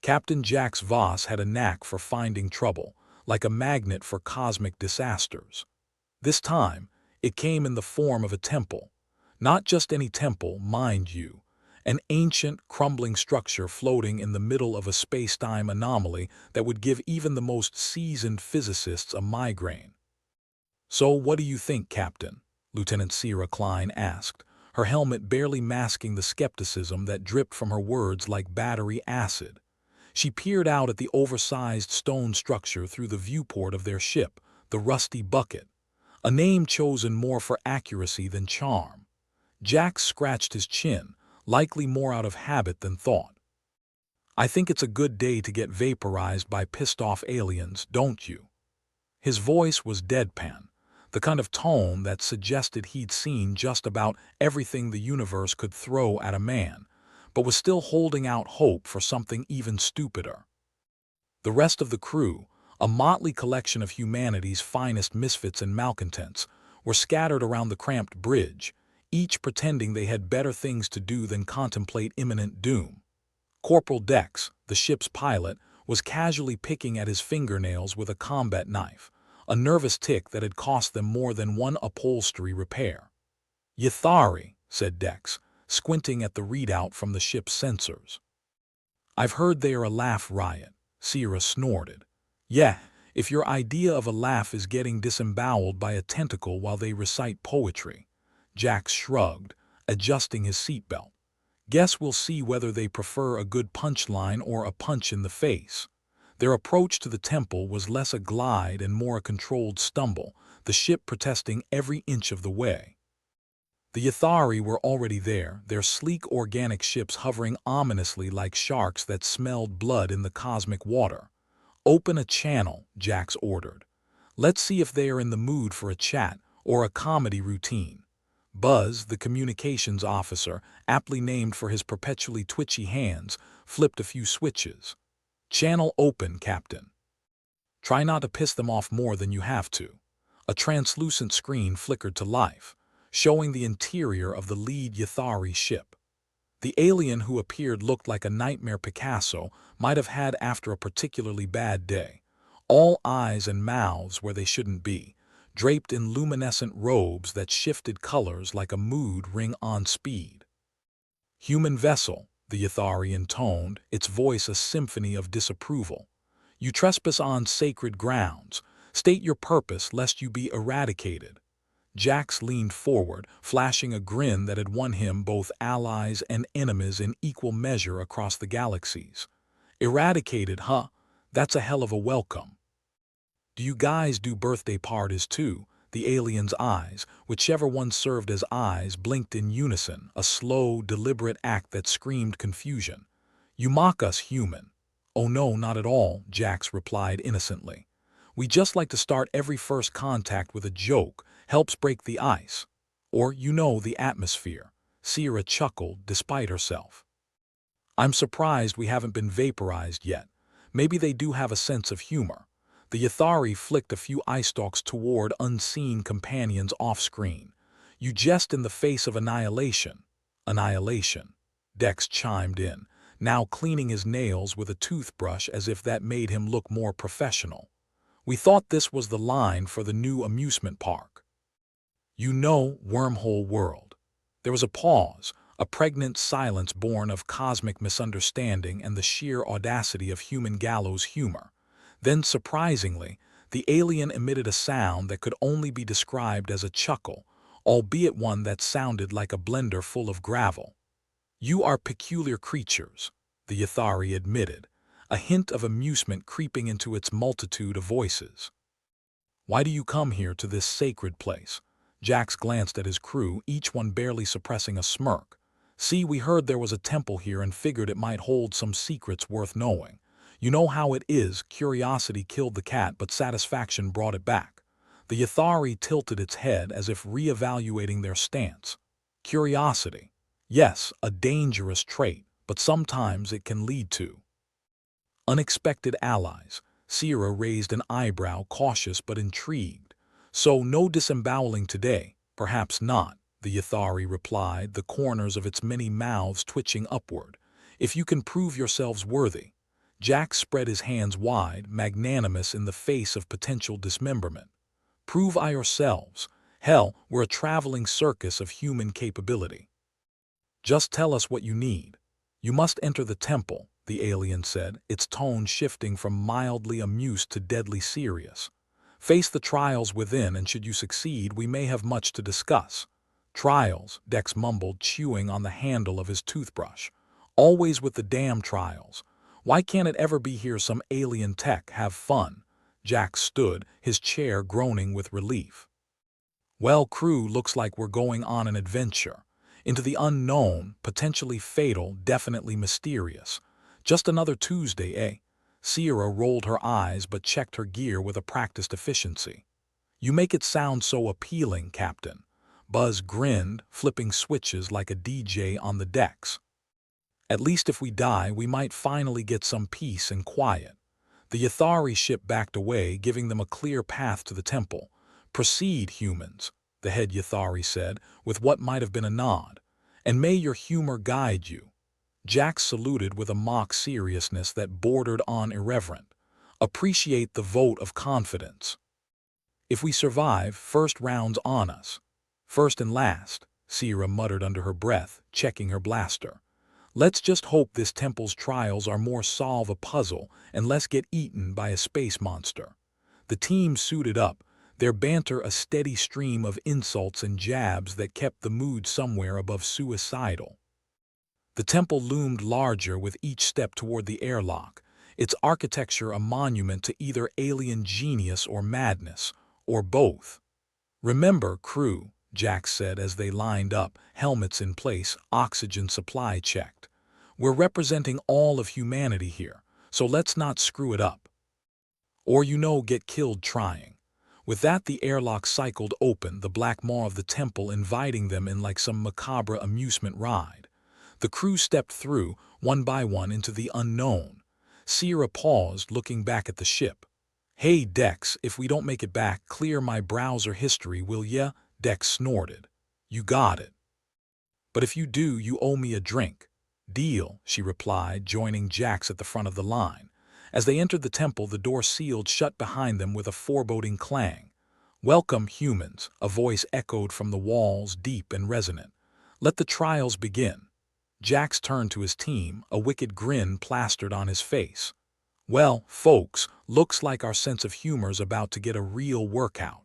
Captain Jax Voss had a knack for finding trouble, like a magnet for cosmic disasters. This time, it came in the form of a temple. Not just any temple, mind you. An ancient, crumbling structure floating in the middle of a space-time anomaly that would give even the most seasoned physicists a migraine. "So what do you think, Captain?" Lieutenant Sierra Klein asked, her helmet barely masking the skepticism that dripped from her words like battery acid. She peered out at the oversized stone structure through the viewport of their ship, the Rusty Bucket, a name chosen more for accuracy than charm. Jax scratched his chin, likely more out of habit than thought. "I think it's a good day to get vaporized by pissed-off aliens, don't you?" His voice was deadpan, the kind of tone that suggested he'd seen just about everything the universe could throw at a man, but was still holding out hope for something even stupider. The rest of the crew, a motley collection of humanity's finest misfits and malcontents, were scattered around the cramped bridge, each pretending they had better things to do than contemplate imminent doom. Corporal Dex, the ship's pilot, was casually picking at his fingernails with a combat knife, a nervous tic that had cost them more than one upholstery repair. "Ythari," said Dex, squinting at the readout from the ship's sensors. "I've heard they are a laugh riot," Sierra snorted. "Yeah, if your idea of a laugh is getting disemboweled by a tentacle while they recite poetry." Jax shrugged, adjusting his seatbelt. "Guess we'll see whether they prefer a good punchline or a punch in the face." Their approach to the temple was less a glide and more a controlled stumble, the ship protesting every inch of the way. The Ythari were already there, their sleek organic ships hovering ominously like sharks that smelled blood in the cosmic water. "Open a channel," Jax ordered. "Let's see if they are in the mood for a chat or a comedy routine." Buzz, the communications officer, aptly named for his perpetually twitchy hands, flipped a few switches. "Channel open, Captain." "Try not to piss them off more than you have to." A translucent screen flickered to life, showing the interior of the lead Ythari ship. The alien who appeared looked like a nightmare Picasso might have had after a particularly bad day. All eyes and mouths where they shouldn't be, draped in luminescent robes that shifted colors like a mood ring on speed. "Human vessel," the Ythari intoned, its voice a symphony of disapproval. "You trespass on sacred grounds. State your purpose lest you be eradicated." Jax leaned forward, flashing a grin that had won him both allies and enemies in equal measure across the galaxies. "Eradicated, huh? That's a hell of a welcome." "Do you guys do birthday parties too?" The alien's eyes, whichever one served as eyes, blinked in unison, a slow, deliberate act that screamed confusion. "You mock us, human." "Oh no, not at all," Jax replied innocently. "We just like to start every first contact with a joke, helps break the ice. Or, you know, the atmosphere." Sierra chuckled, despite herself. "I'm surprised we haven't been vaporized yet. Maybe they do have a sense of humor." The Ythari flicked a few eye stalks toward unseen companions off-screen. "You jest in the face of annihilation." "Annihilation," Dex chimed in, now cleaning his nails with a toothbrush as if that made him look more professional. "We thought this was the line for the new amusement park. You know, Wormhole World." There was a pause, a pregnant silence born of cosmic misunderstanding and the sheer audacity of human gallows humor. Then, surprisingly, the alien emitted a sound that could only be described as a chuckle, albeit one that sounded like a blender full of gravel. "You are peculiar creatures," the Ythari admitted, a hint of amusement creeping into its multitude of voices. "Why do you come here to this sacred place?" Jax glanced at his crew, each one barely suppressing a smirk. "See, we heard there was a temple here and figured it might hold some secrets worth knowing. You know how it is, curiosity killed the cat but satisfaction brought it back." The Ythari tilted its head as if re-evaluating their stance. "Curiosity. Yes, a dangerous trait, but sometimes it can lead to unexpected allies." Sierra raised an eyebrow, cautious but intrigued. "So no disemboweling today?" "Perhaps not," the Ythari replied, the corners of its many mouths twitching upward. "If you can prove yourselves worthy." Jack spread his hands wide, magnanimous in the face of potential dismemberment. Prove yourselves. Hell, we're a traveling circus of human capability. Just tell us what you need. You must enter the temple, the alien said, its tone shifting from mildly amused to deadly serious. Face the trials within, and should you succeed, we may have much to discuss. Trials, Dex mumbled, chewing on the handle of his toothbrush. Always with the damn trials. Why can't it ever be here some alien tech? Have fun. Jack stood, his chair groaning with relief. Well, crew, looks like we're going on an adventure. Into the unknown, potentially fatal, definitely mysterious. Just another Tuesday, eh? Sierra rolled her eyes but checked her gear with a practiced efficiency. You make it sound so appealing, Captain. Buzz grinned, flipping switches like a DJ on the decks. At least if we die, we might finally get some peace and quiet. The Yathari ship backed away, giving them a clear path to the temple. Proceed, humans, the head Yathari said, with what might have been a nod. And may your humor guide you. Jack saluted with a mock seriousness that bordered on irreverent. Appreciate the vote of confidence. If we survive, first round's on us. First and last, Sierra muttered under her breath, checking her blaster. Let's just hope this temple's trials are more solve a puzzle and less get eaten by a space monster. The team suited up, their banter a steady stream of insults and jabs that kept the mood somewhere above suicidal. The temple loomed larger with each step toward the airlock, its architecture a monument to either alien genius or madness, or both. Remember, crew, Jack said as they lined up, helmets in place, oxygen supply checked. We're representing all of humanity here, so let's not screw it up. Or get killed trying. With that, the airlock cycled open, the black maw of the temple inviting them in like some macabre amusement ride. The crew stepped through, one by one, into the unknown. Sierra paused, looking back at the ship. Hey, Dex, if we don't make it back, clear my browser history, will ya? Dex snorted. You got it. But if you do, you owe me a drink. Deal, she replied, joining Jax at the front of the line. As they entered the temple, the door sealed shut behind them with a foreboding clang. Welcome, humans, a voice echoed from the walls, deep and resonant. Let the trials begin. Jax turned to his team, a wicked grin plastered on his face. Well, folks, looks like our sense of humor's about to get a real workout.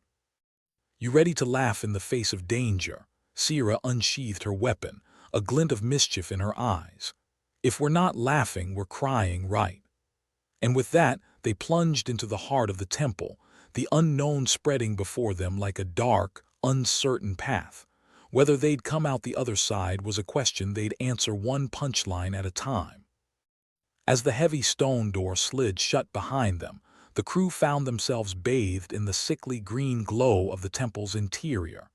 You ready to laugh in the face of danger? Sierra unsheathed her weapon, a glint of mischief in her eyes. If we're not laughing, we're crying, right? And with that, they plunged into the heart of the temple, the unknown spreading before them like a dark, uncertain path. Whether they'd come out the other side was a question they'd answer one punchline at a time. As the heavy stone door slid shut behind them, the crew found themselves bathed in the sickly green glow of the temple's interior.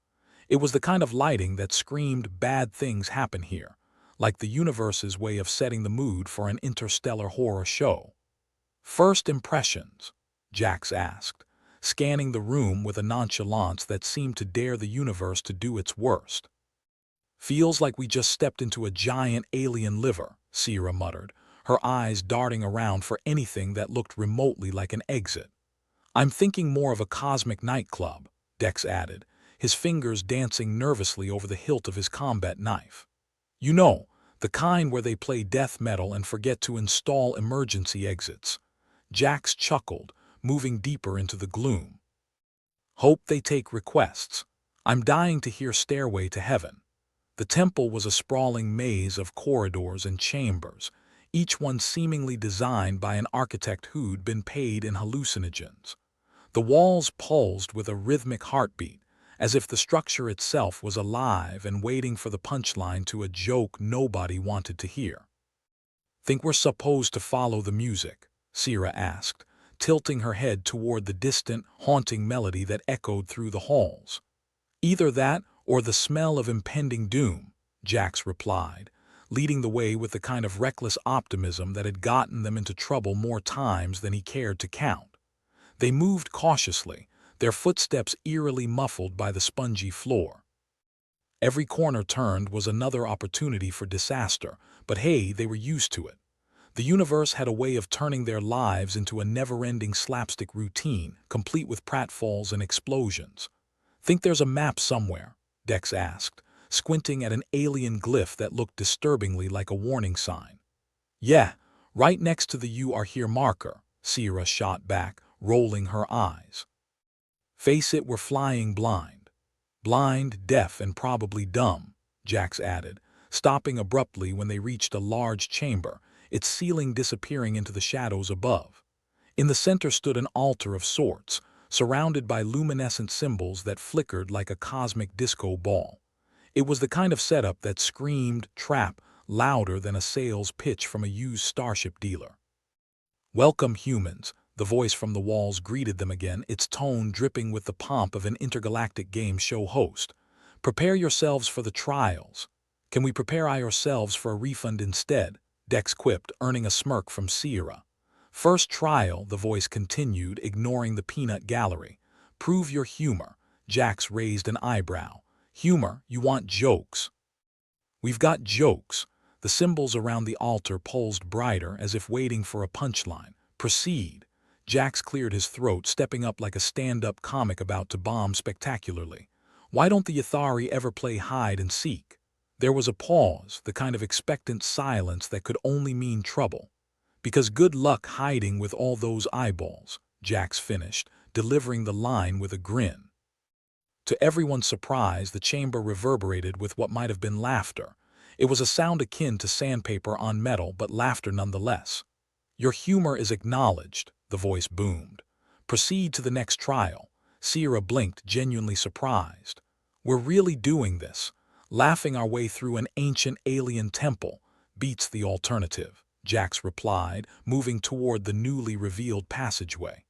It was the kind of lighting that screamed bad things happen here, like the universe's way of setting the mood for an interstellar horror show. First impressions, Jax asked, scanning the room with a nonchalance that seemed to dare the universe to do its worst. Feels like we just stepped into a giant alien liver, Sierra muttered, her eyes darting around for anything that looked remotely like an exit. I'm thinking more of a cosmic nightclub, Dex added, his fingers dancing nervously over the hilt of his combat knife. The kind where they play death metal and forget to install emergency exits. Jax chuckled, moving deeper into the gloom. Hope they take requests. I'm dying to hear Stairway to Heaven. The temple was a sprawling maze of corridors and chambers, each one seemingly designed by an architect who'd been paid in hallucinogens. The walls pulsed with a rhythmic heartbeat, as if the structure itself was alive and waiting for the punchline to a joke nobody wanted to hear. Think we're supposed to follow the music? Sierra asked, tilting her head toward the distant, haunting melody that echoed through the halls. Either that or the smell of impending doom, Jax replied, leading the way with the kind of reckless optimism that had gotten them into trouble more times than he cared to count. They moved cautiously, their footsteps eerily muffled by the spongy floor. Every corner turned was another opportunity for disaster, but hey, they were used to it. The universe had a way of turning their lives into a never-ending slapstick routine, complete with pratfalls and explosions. "Think there's a map somewhere?" Dex asked, squinting at an alien glyph that looked disturbingly like a warning sign. "Yeah, right next to the "You Are Here" marker," Sierra shot back, rolling her eyes. "Face it, we're flying blind." "Blind, deaf, and probably dumb," Jax added, stopping abruptly when they reached a large chamber, its ceiling disappearing into the shadows above. In the center stood an altar of sorts, surrounded by luminescent symbols that flickered like a cosmic disco ball. It was the kind of setup that screamed "trap" louder than a sales pitch from a used starship dealer. "Welcome, humans," the voice from the walls greeted them again, its tone dripping with the pomp of an intergalactic game show host. "Prepare yourselves for the trials." "Can we prepare ourselves for a refund instead?" Dex quipped, earning a smirk from Sierra. "First trial," the voice continued, ignoring the peanut gallery. "Prove your humor." Jax raised an eyebrow. "Humor? You want jokes?" "We've got jokes." The symbols around the altar pulsed brighter, as if waiting for a punchline. "Proceed." Jax cleared his throat, stepping up like a stand-up comic about to bomb spectacularly. "Why don't the Yathari ever play hide and seek?" There was a pause, the kind of expectant silence that could only mean trouble. "Because good luck hiding with all those eyeballs," Jax finished, delivering the line with a grin. To everyone's surprise, the chamber reverberated with what might have been laughter. It was a sound akin to sandpaper on metal, but laughter nonetheless. "Your humor is acknowledged," the voice boomed. "Proceed to the next trial." Sierra blinked, genuinely surprised. "We're really doing this? Laughing our way through an ancient alien temple beats the alternative," Jax replied, moving toward the newly revealed passageway.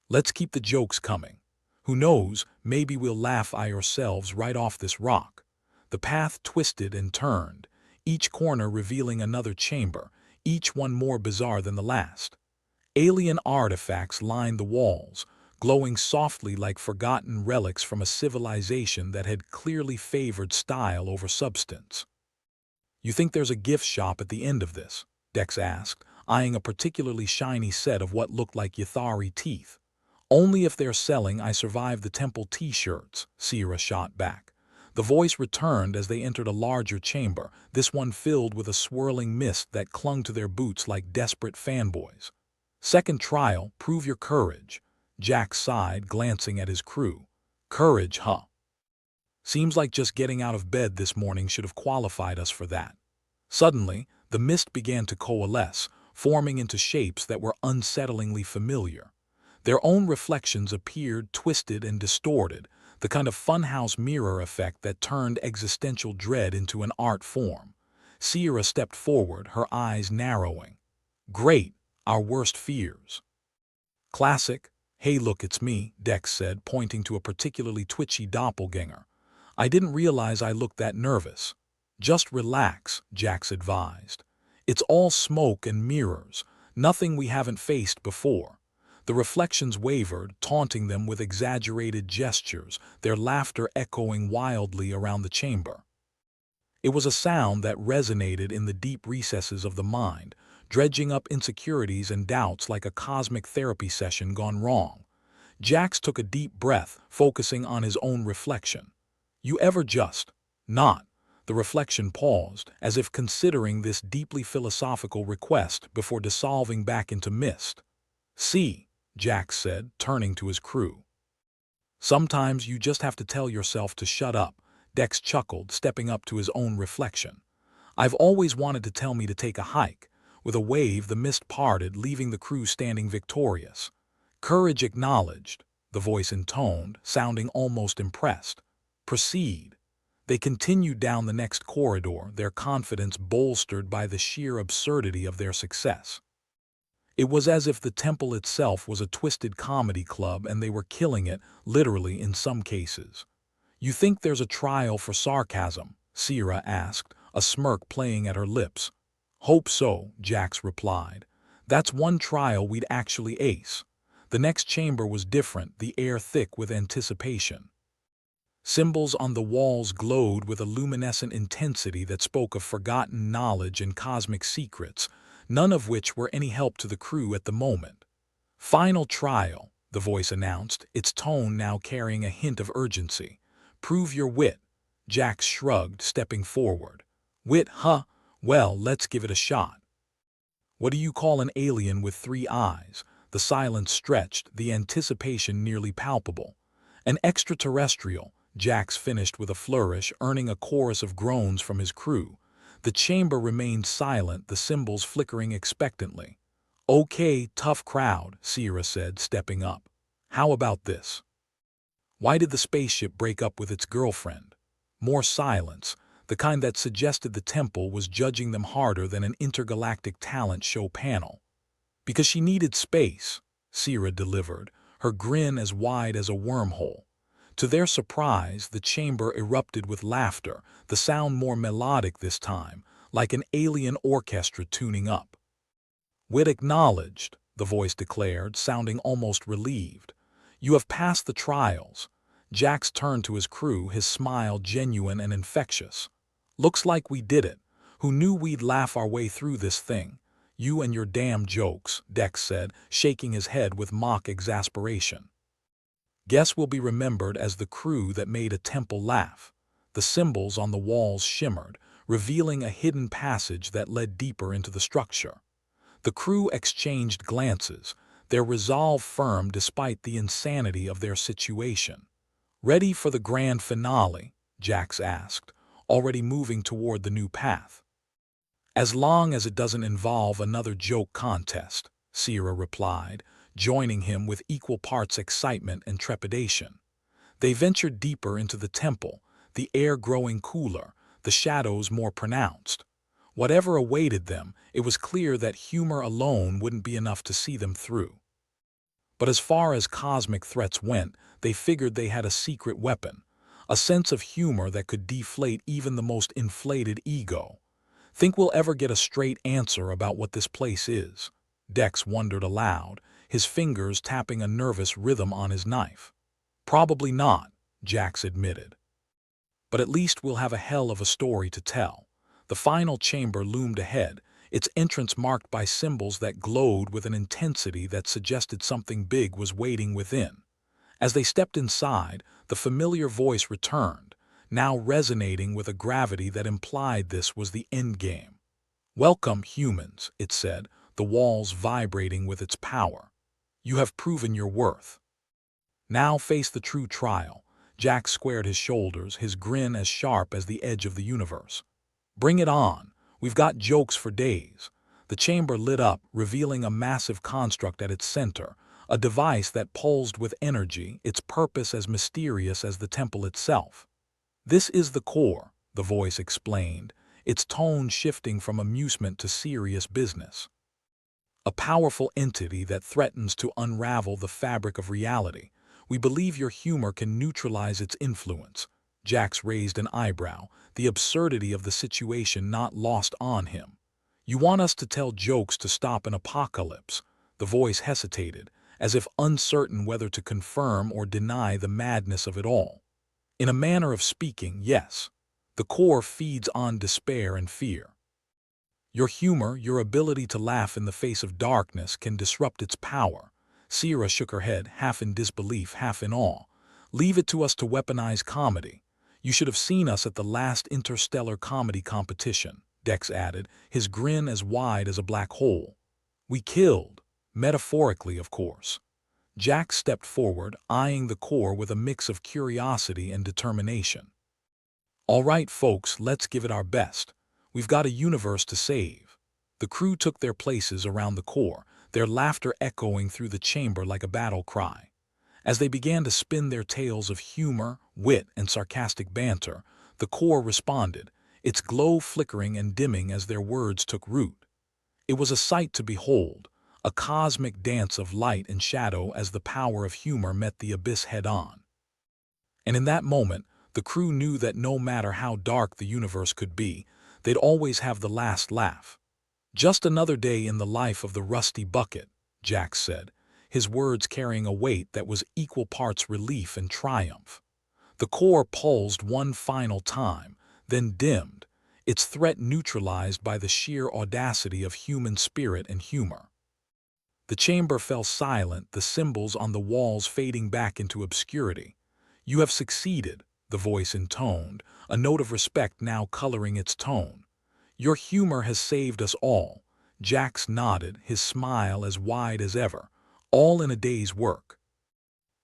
"Let's keep the jokes coming. Who knows, maybe we'll laugh ourselves right off this rock." The path twisted and turned, each corner revealing another chamber, each one more bizarre than the last. Alien artifacts lined the walls, glowing softly like forgotten relics from a civilization that had clearly favored style over substance. "You think there's a gift shop at the end of this?" Dex asked, eyeing a particularly shiny set of what looked like Yathari teeth. "Only if they're selling I Survived the Temple t-shirts," Sierra shot back. The voice returned as they entered a larger chamber, this one filled with a swirling mist that clung to their boots like desperate fanboys. "Second trial, prove your courage." Jack sighed, glancing at his crew. "Courage, huh? Seems like just getting out of bed this morning should have qualified us for that." Suddenly, the mist began to coalesce, forming into shapes that were unsettlingly familiar. Their own reflections appeared twisted and distorted, the kind of funhouse mirror effect that turned existential dread into an art form. Sierra stepped forward, her eyes narrowing. "Great, our worst fears." "Classic." "Hey look, it's me," Dex said, pointing to a particularly twitchy doppelganger. "I didn't realize I looked that nervous." "Just relax," Jax advised. "It's all smoke and mirrors, nothing we haven't faced before." The reflections wavered, taunting them with exaggerated gestures, their laughter echoing wildly around the chamber. It was a sound that resonated in the deep recesses of the mind, dredging up insecurities and doubts like a cosmic therapy session gone wrong. Jax took a deep breath, focusing on his own reflection. "You ever just not?" The reflection paused, as if considering this deeply philosophical request before dissolving back into mist. "See," Jax said, turning to his crew. "Sometimes you just have to tell yourself to shut up," Dex chuckled, stepping up to his own reflection. "I've always wanted to tell me to take a hike." With a wave, the mist parted, leaving the crew standing victorious. "Courage acknowledged," the voice intoned, sounding almost impressed. "Proceed." They continued down the next corridor, their confidence bolstered by the sheer absurdity of their success. It was as if the temple itself was a twisted comedy club and they were killing it, literally in some cases. "You think there's a trial for sarcasm?" Sierra asked, a smirk playing at her lips. "Hope so," Jax replied. "That's one trial we'd actually ace." The next chamber was different, the air thick with anticipation. Symbols on the walls glowed with a luminescent intensity that spoke of forgotten knowledge and cosmic secrets. none of which were any help to the crew at the moment. "Final trial," the voice announced, its tone now carrying a hint of urgency. "Prove your wit." Jax shrugged, stepping forward. "Wit, huh? Well, let's give it a shot." "What do you call an alien with 3 eyes?" The silence stretched, the anticipation nearly palpable. "An extraterrestrial," Jax finished with a flourish, earning a chorus of groans from his crew. The chamber remained silent, the symbols flickering expectantly. "Okay, tough crowd," Sierra said, stepping up. "How about this? Why did the spaceship break up with its girlfriend?" More silence, the kind that suggested the temple was judging them harder than an intergalactic talent show panel. "Because she needed space," Sierra delivered, her grin as wide as a wormhole. To their surprise, the chamber erupted with laughter, the sound more melodic this time, like an alien orchestra tuning up. "Wit acknowledged," the voice declared, sounding almost relieved. "You have passed the trials." Jax turned to his crew, his smile genuine and infectious. "Looks like we did it. Who knew we'd laugh our way through this thing? You and your damn jokes," Dex said, shaking his head with mock exasperation. "Guess we'll be remembered as the crew that made a temple laugh." The symbols on the walls shimmered, revealing a hidden passage that led deeper into the structure. The crew exchanged glances, their resolve firm despite the insanity of their situation. "Ready for the grand finale?" Jax asked, already moving toward the new path. "As long as it doesn't involve another joke contest," Sierra replied, joining him with equal parts excitement and trepidation. They ventured deeper into the temple, the air growing cooler, the shadows more pronounced. Whatever awaited them, it was clear that humor alone wouldn't be enough to see them through. But as far as cosmic threats went, they figured they had a secret weapon, a sense of humor that could deflate even the most inflated ego. "Think we'll ever get a straight answer about what this place is?" Dex wondered aloud, his fingers tapping a nervous rhythm on his knife. "Probably not," Jax admitted. "But at least we'll have a hell of a story to tell." The final chamber loomed ahead, its entrance marked by symbols that glowed with an intensity that suggested something big was waiting within. As they stepped inside, the familiar voice returned, now resonating with a gravity that implied this was the endgame. "Welcome, humans," it said, the walls vibrating with its power. "You have proven your worth. Now face the true trial." Jack squared his shoulders, his grin as sharp as the edge of the universe. "Bring it on. We've got jokes for days." The chamber lit up, revealing a massive construct at its center, a device that pulsed with energy, its purpose as mysterious as the temple itself. "This is the core," the voice explained, its tone shifting from amusement to serious business. "A powerful entity that threatens to unravel the fabric of reality. We believe your humor can neutralize its influence." Jax raised an eyebrow, the absurdity of the situation not lost on him. "You want us to tell jokes to stop an apocalypse?" The voice hesitated, as if uncertain whether to confirm or deny the madness of it all. "In a manner of speaking, yes. The core feeds on despair and fear. Your humor, your ability to laugh in the face of darkness, can disrupt its power." Sierra shook her head, half in disbelief, half in awe. "Leave it to us to weaponize comedy. You should have seen us at the last interstellar comedy competition," Dex added, his grin as wide as a black hole. "We killed. Metaphorically, of course." Jack stepped forward, eyeing the core with a mix of curiosity and determination. "All right, folks, let's give it our best. We've got a universe to save." The crew took their places around the core, their laughter echoing through the chamber like a battle cry. As they began to spin their tales of humor, wit, and sarcastic banter, the core responded, its glow flickering and dimming as their words took root. It was a sight to behold, a cosmic dance of light and shadow as the power of humor met the abyss head-on. And in that moment, the crew knew that no matter how dark the universe could be, they'd always have the last laugh. "Just another day in the life of the rusty bucket," Jax said, his words carrying a weight that was equal parts relief and triumph. The core pulsed one final time, then dimmed, its threat neutralized by the sheer audacity of human spirit and humor. The chamber fell silent, the symbols on the walls fading back into obscurity. "You have succeeded," the voice intoned, a note of respect now coloring its tone. "Your humor has saved us all." Jax nodded, his smile as wide as ever. "All in a day's work.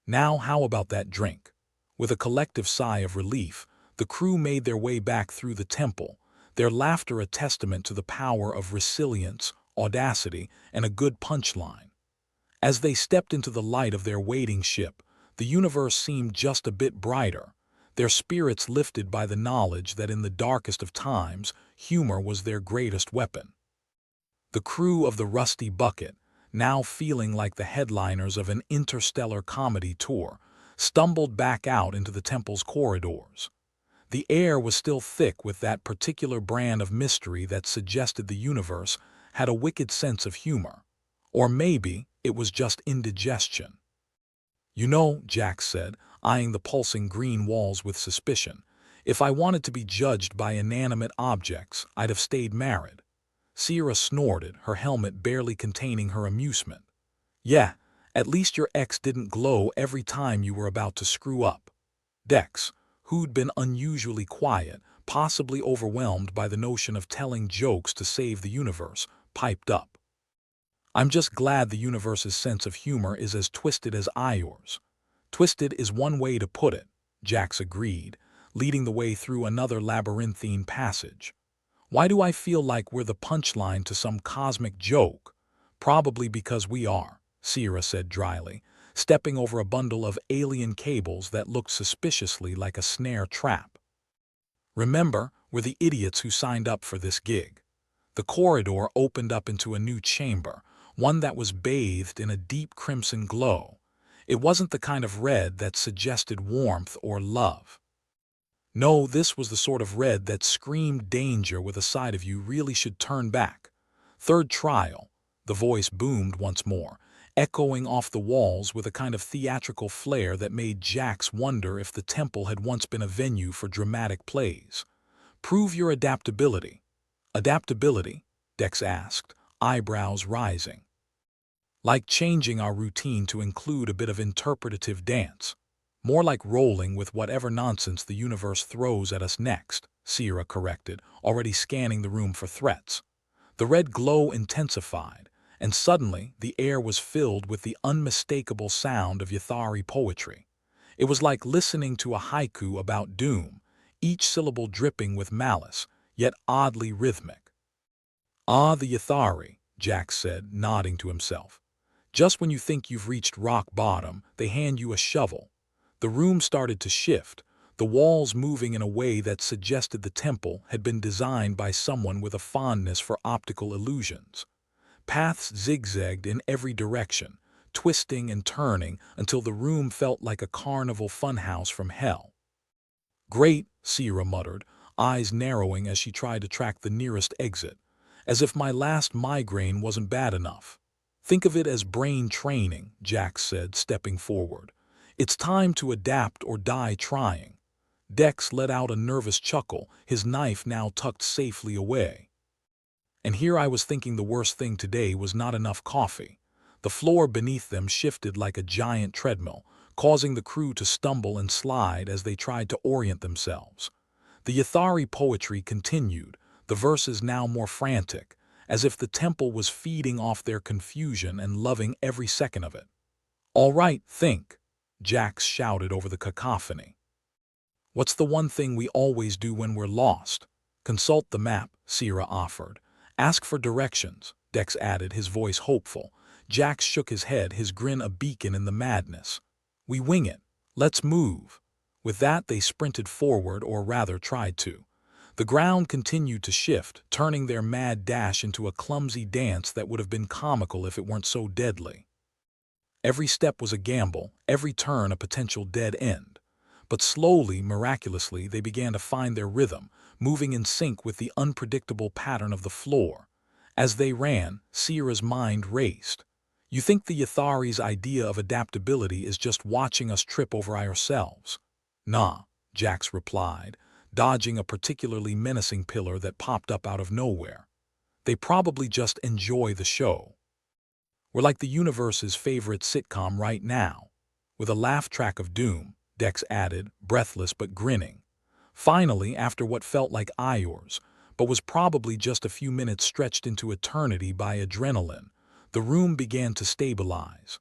Now how about that drink?" With a collective sigh of relief, the crew made their way back through the temple, their laughter a testament to the power of resilience, audacity, and a good punchline. As they stepped into the light of their waiting ship, the universe seemed just a bit brighter, their spirits lifted by the knowledge that in the darkest of times, humor was their greatest weapon. The crew of the Rusty Bucket, now feeling like the headliners of an interstellar comedy tour, stumbled back out into the temple's corridors. The air was still thick with that particular brand of mystery that suggested the universe had a wicked sense of humor. Or maybe it was just indigestion. "You know," Jax said, eyeing the pulsing green walls with suspicion, "if I wanted to be judged by inanimate objects, I'd have stayed married." Sierra snorted, her helmet barely containing her amusement. "Yeah, at least your ex didn't glow every time you were about to screw up." Dex, who'd been unusually quiet, possibly overwhelmed by the notion of telling jokes to save the universe, piped up. "I'm just glad the universe's sense of humor is as twisted as yours." "Twisted is one way to put it," Jax agreed, leading the way through another labyrinthine passage. "Why do I feel like we're the punchline to some cosmic joke?" "Probably because we are," Sierra said dryly, stepping over a bundle of alien cables that looked suspiciously like a snare trap. "Remember, we're the idiots who signed up for this gig." The corridor opened up into a new chamber, one that was bathed in a deep crimson glow. It wasn't the kind of red that suggested warmth or love. No, this was the sort of red that screamed danger with a side of you really should turn back. "Third trial," the voice boomed once more, echoing off the walls with a kind of theatrical flair that made Jax wonder if the temple had once been a venue for dramatic plays. "Prove your adaptability." "Adaptability?" Dex asked, eyebrows rising. "Like changing our routine to include a bit of interpretative dance." "More like rolling with whatever nonsense the universe throws at us next," Sierra corrected, already scanning the room for threats. The red glow intensified, and suddenly the air was filled with the unmistakable sound of Yathari poetry. It was like listening to a haiku about doom, each syllable dripping with malice, yet oddly rhythmic. "Ah, the Yathari," Jax said, nodding to himself. "Just when you think you've reached rock bottom, they hand you a shovel." The room started to shift, the walls moving in a way that suggested the temple had been designed by someone with a fondness for optical illusions. Paths zigzagged in every direction, twisting and turning until the room felt like a carnival funhouse from hell. "Great," Sierra muttered, eyes narrowing as she tried to track the nearest exit. "As if my last migraine wasn't bad enough." "Think of it as brain training," Jax said, stepping forward. "It's time to adapt or die trying." Dex let out a nervous chuckle, his knife now tucked safely away. "And here I was thinking the worst thing today was not enough coffee." The floor beneath them shifted like a giant treadmill, causing the crew to stumble and slide as they tried to orient themselves. The Yathari poetry continued, the verses now more frantic, as if the temple was feeding off their confusion and loving every second of it. "All right, think," Jax shouted over the cacophony. "What's the one thing we always do when we're lost?" "Consult the map," Sierra offered. "Ask for directions," Dex added, his voice hopeful. Jax shook his head, his grin a beacon in the madness. "We wing it. Let's move." With that, they sprinted forward, or rather tried to. The ground continued to shift, turning their mad dash into a clumsy dance that would have been comical if it weren't so deadly. Every step was a gamble, every turn a potential dead end. But slowly, miraculously, they began to find their rhythm, moving in sync with the unpredictable pattern of the floor. As they ran, Sierra's mind raced. "You think the Yathari's idea of adaptability is just watching us trip over ourselves?" "Nah," Jax replied. dodging a particularly menacing pillar that popped up out of nowhere. They probably just enjoy the show. We're like the universe's favorite sitcom right now. With a laugh track of doom, Dex added, breathless but grinning. Finally, after what felt like hours, but was probably just a few minutes stretched into eternity by adrenaline, the room began to stabilize.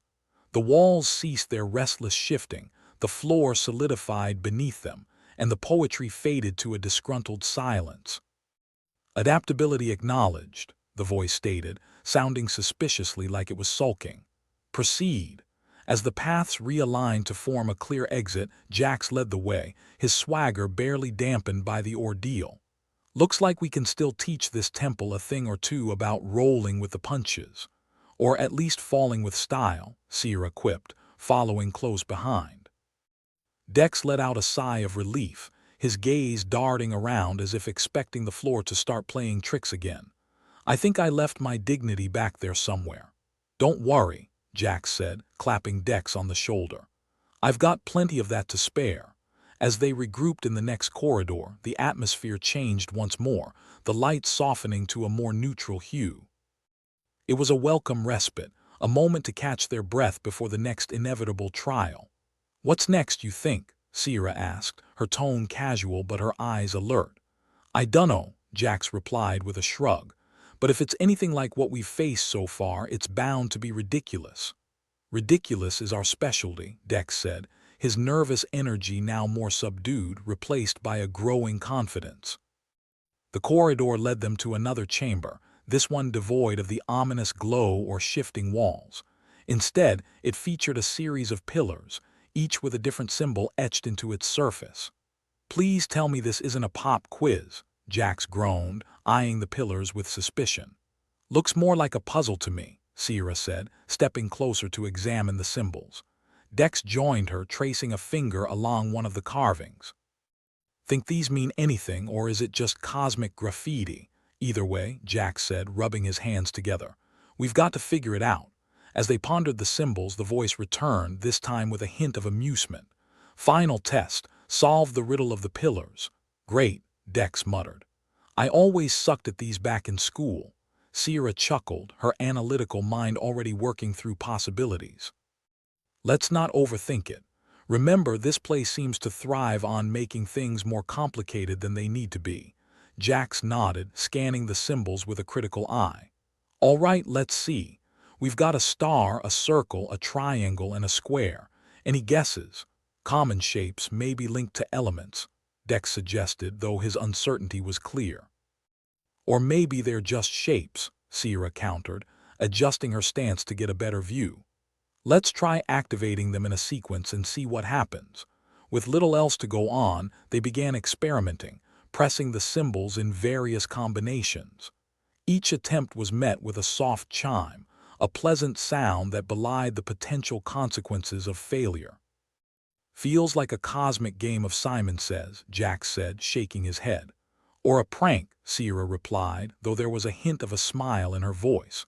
The walls ceased their restless shifting, the floor solidified beneath them, and the poetry faded to a disgruntled silence. Adaptability acknowledged, the voice stated, sounding suspiciously like it was sulking. Proceed. As the paths realigned to form a clear exit, Jax led the way, his swagger barely dampened by the ordeal. Looks like we can still teach this temple a thing or two about rolling with the punches. Or at least falling with style, Sierra quipped, following close behind. Dex let out a sigh of relief, his gaze darting around as if expecting the floor to start playing tricks again. I think I left my dignity back there somewhere. Don't worry, Jax said, clapping Dex on the shoulder. I've got plenty of that to spare. As they regrouped in the next corridor, the atmosphere changed once more, the light softening to a more neutral hue. It was a welcome respite, a moment to catch their breath before the next inevitable trial. What's next, you think? Sierra asked, her tone casual but her eyes alert. I dunno, Jax replied with a shrug. But if it's anything like what we've faced so far, it's bound to be ridiculous. Ridiculous is our specialty, Dex said, his nervous energy now more subdued, replaced by a growing confidence. The corridor led them to another chamber, this one devoid of the ominous glow or shifting walls. Instead, it featured a series of pillars, each with a different symbol etched into its surface. Please tell me this isn't a pop quiz, Jax groaned, eyeing the pillars with suspicion. Looks more like a puzzle to me, Sierra said, stepping closer to examine the symbols. Dex joined her, tracing a finger along one of the carvings. Think these mean anything, or is it just cosmic graffiti? Either way, Jax said, rubbing his hands together. We've got to figure it out. As they pondered the symbols, the voice returned, this time with a hint of amusement. Final test. Solve the riddle of the pillars. Great, Dex muttered. I always sucked at these back in school. Sierra chuckled, her analytical mind already working through possibilities. Let's not overthink it. Remember, this place seems to thrive on making things more complicated than they need to be. Jax nodded, scanning the symbols with a critical eye. All right, let's see. We've got a star, a circle, a triangle, and a square. Any guesses? Common shapes may be linked to elements, Dex suggested, though his uncertainty was clear. Or maybe they're just shapes, Sierra countered, adjusting her stance to get a better view. Let's try activating them in a sequence and see what happens. With little else to go on, they began experimenting, pressing the symbols in various combinations. Each attempt was met with a soft chime, a pleasant sound that belied the potential consequences of failure. Feels like a cosmic game of Simon Says, Jax said, shaking his head. Or a prank, Sierra replied, though there was a hint of a smile in her voice.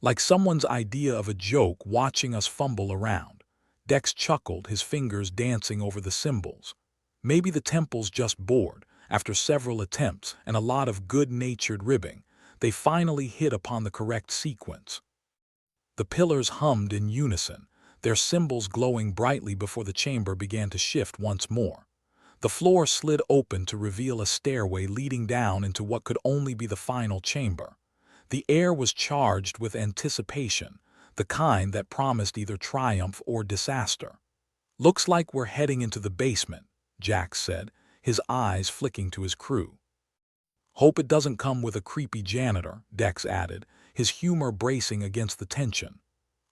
Like someone's idea of a joke watching us fumble around. Dex chuckled, his fingers dancing over the symbols. Maybe the temple's just bored. After several attempts and a lot of good-natured ribbing, they finally hit upon the correct sequence. The pillars hummed in unison, their symbols glowing brightly before the chamber began to shift once more. The floor slid open to reveal a stairway leading down into what could only be the final chamber. The air was charged with anticipation, the kind that promised either triumph or disaster. Looks like we're heading into the basement, Jax said, his eyes flicking to his crew. Hope it doesn't come with a creepy janitor, Dex added, his humor bracing against the tension.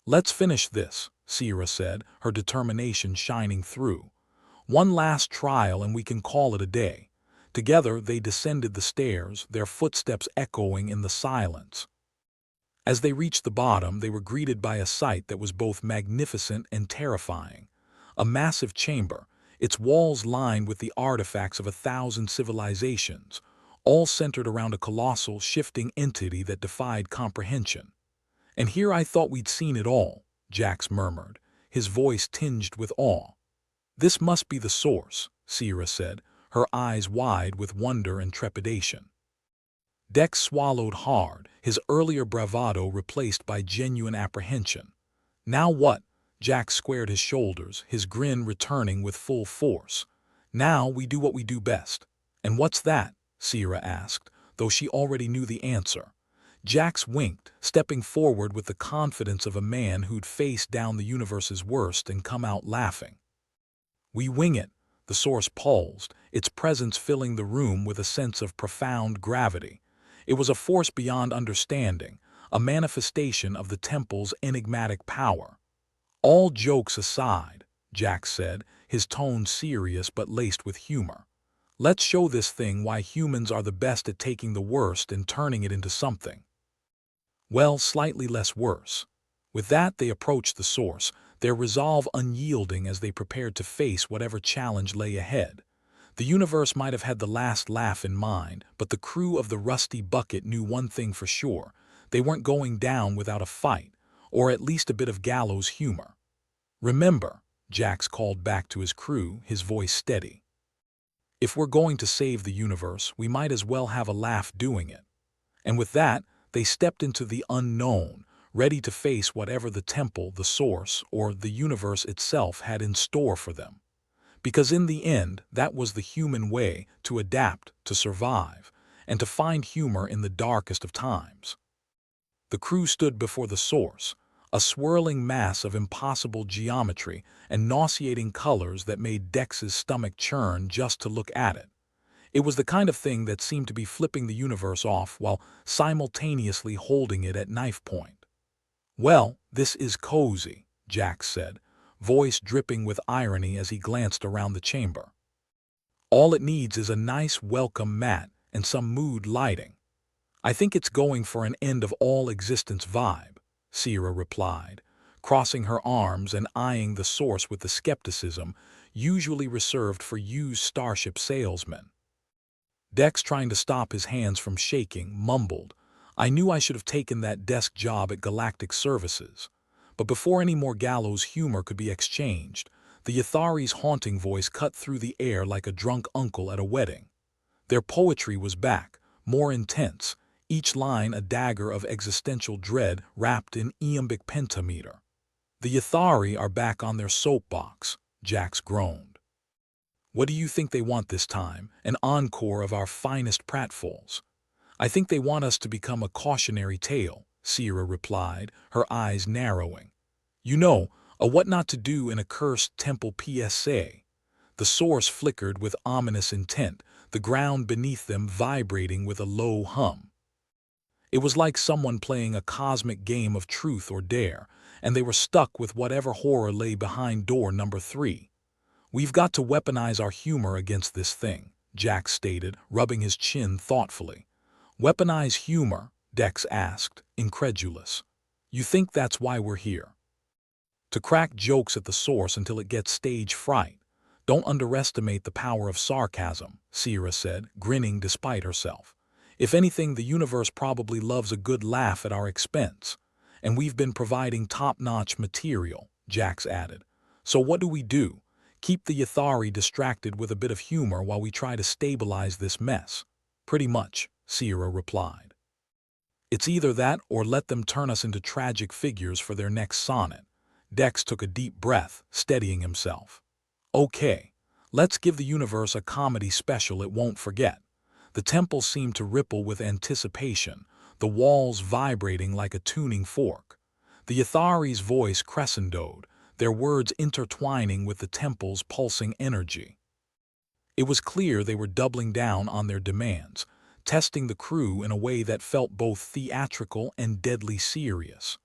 Let's finish this, Sierra said, her determination shining through. One last trial and we can call it a day. Together they descended the stairs, their footsteps echoing in the silence. As they reached the bottom, they were greeted by a sight that was both magnificent and terrifying. A massive chamber, its walls lined with the artifacts of 1,000 civilizations, all centered around a colossal, shifting entity that defied comprehension. And here I thought we'd seen it all, Jax murmured, his voice tinged with awe. This must be the source, Sierra said, her eyes wide with wonder and trepidation. Dex swallowed hard, his earlier bravado replaced by genuine apprehension. Now what? Jack squared his shoulders, his grin returning with full force. Now we do what we do best. And what's that? Sierra asked, though she already knew the answer. Jax winked, stepping forward with the confidence of a man who'd faced down the universe's worst and come out laughing. We wing it, the source pulsed, its presence filling the room with a sense of profound gravity. It was a force beyond understanding, a manifestation of the temple's enigmatic power. All jokes aside, Jax said, his tone serious but laced with humor. Let's show this thing why humans are the best at taking the worst and turning it into something. Well, slightly less worse. With that, they approached the source, their resolve unyielding as they prepared to face whatever challenge lay ahead. The universe might have had the last laugh in mind, but the crew of the Rusty Bucket knew one thing for sure. They weren't going down without a fight, or at least a bit of gallows humor. Remember, Jax called back to his crew, his voice steady. If we're going to save the universe, we might as well have a laugh doing it. And with that, they stepped into the unknown, ready to face whatever the temple, the source, or the universe itself had in store for them. Because in the end, that was the human way to adapt, to survive, and to find humor in the darkest of times. The crew stood before the source, a swirling mass of impossible geometry and nauseating colors that made Dex's stomach churn just to look at it. It was the kind of thing that seemed to be flipping the universe off while simultaneously holding it at knife point. Well, this is cozy, Jax said, voice dripping with irony as he glanced around the chamber. All it needs is a nice welcome mat and some mood lighting. I think it's going for an end of all existence vibe, Sierra replied, crossing her arms and eyeing the source with the skepticism usually reserved for used starship salesmen. Dex, trying to stop his hands from shaking, mumbled, I knew I should have taken that desk job at Galactic Services. But before any more gallows humor could be exchanged, the Yathari's haunting voice cut through the air like a drunk uncle at a wedding. Their poetry was back, more intense, each line a dagger of existential dread wrapped in iambic pentameter. The Yathari are back on their soapbox, Jax groaned. What do you think they want this time? An encore of our finest pratfalls. I think they want us to become a cautionary tale, Sierra replied, her eyes narrowing. You know, a what not to do in a cursed temple PSA. The source flickered with ominous intent, the ground beneath them vibrating with a low hum. It was like someone playing a cosmic game of truth or dare, and they were stuck with whatever horror lay behind door number 3. We've got to weaponize our humor against this thing, Jax stated, rubbing his chin thoughtfully. Weaponize humor? Dex asked, incredulous. You think that's why we're here? To crack jokes at the source until it gets stage fright. Don't underestimate the power of sarcasm, Sierra said, grinning despite herself. If anything, the universe probably loves a good laugh at our expense. And we've been providing top-notch material, Jax added. So what do? Keep the Yathari distracted with a bit of humor while we try to stabilize this mess. Pretty much, Sierra replied. It's either that or let them turn us into tragic figures for their next sonnet. Dex took a deep breath, steadying himself. Okay, let's give the universe a comedy special it won't forget. The temple seemed to ripple with anticipation, the walls vibrating like a tuning fork. The Yathari's voice crescendoed, their words intertwining with the temple's pulsing energy. It was clear they were doubling down on their demands, testing the crew in a way that felt both theatrical and deadly serious.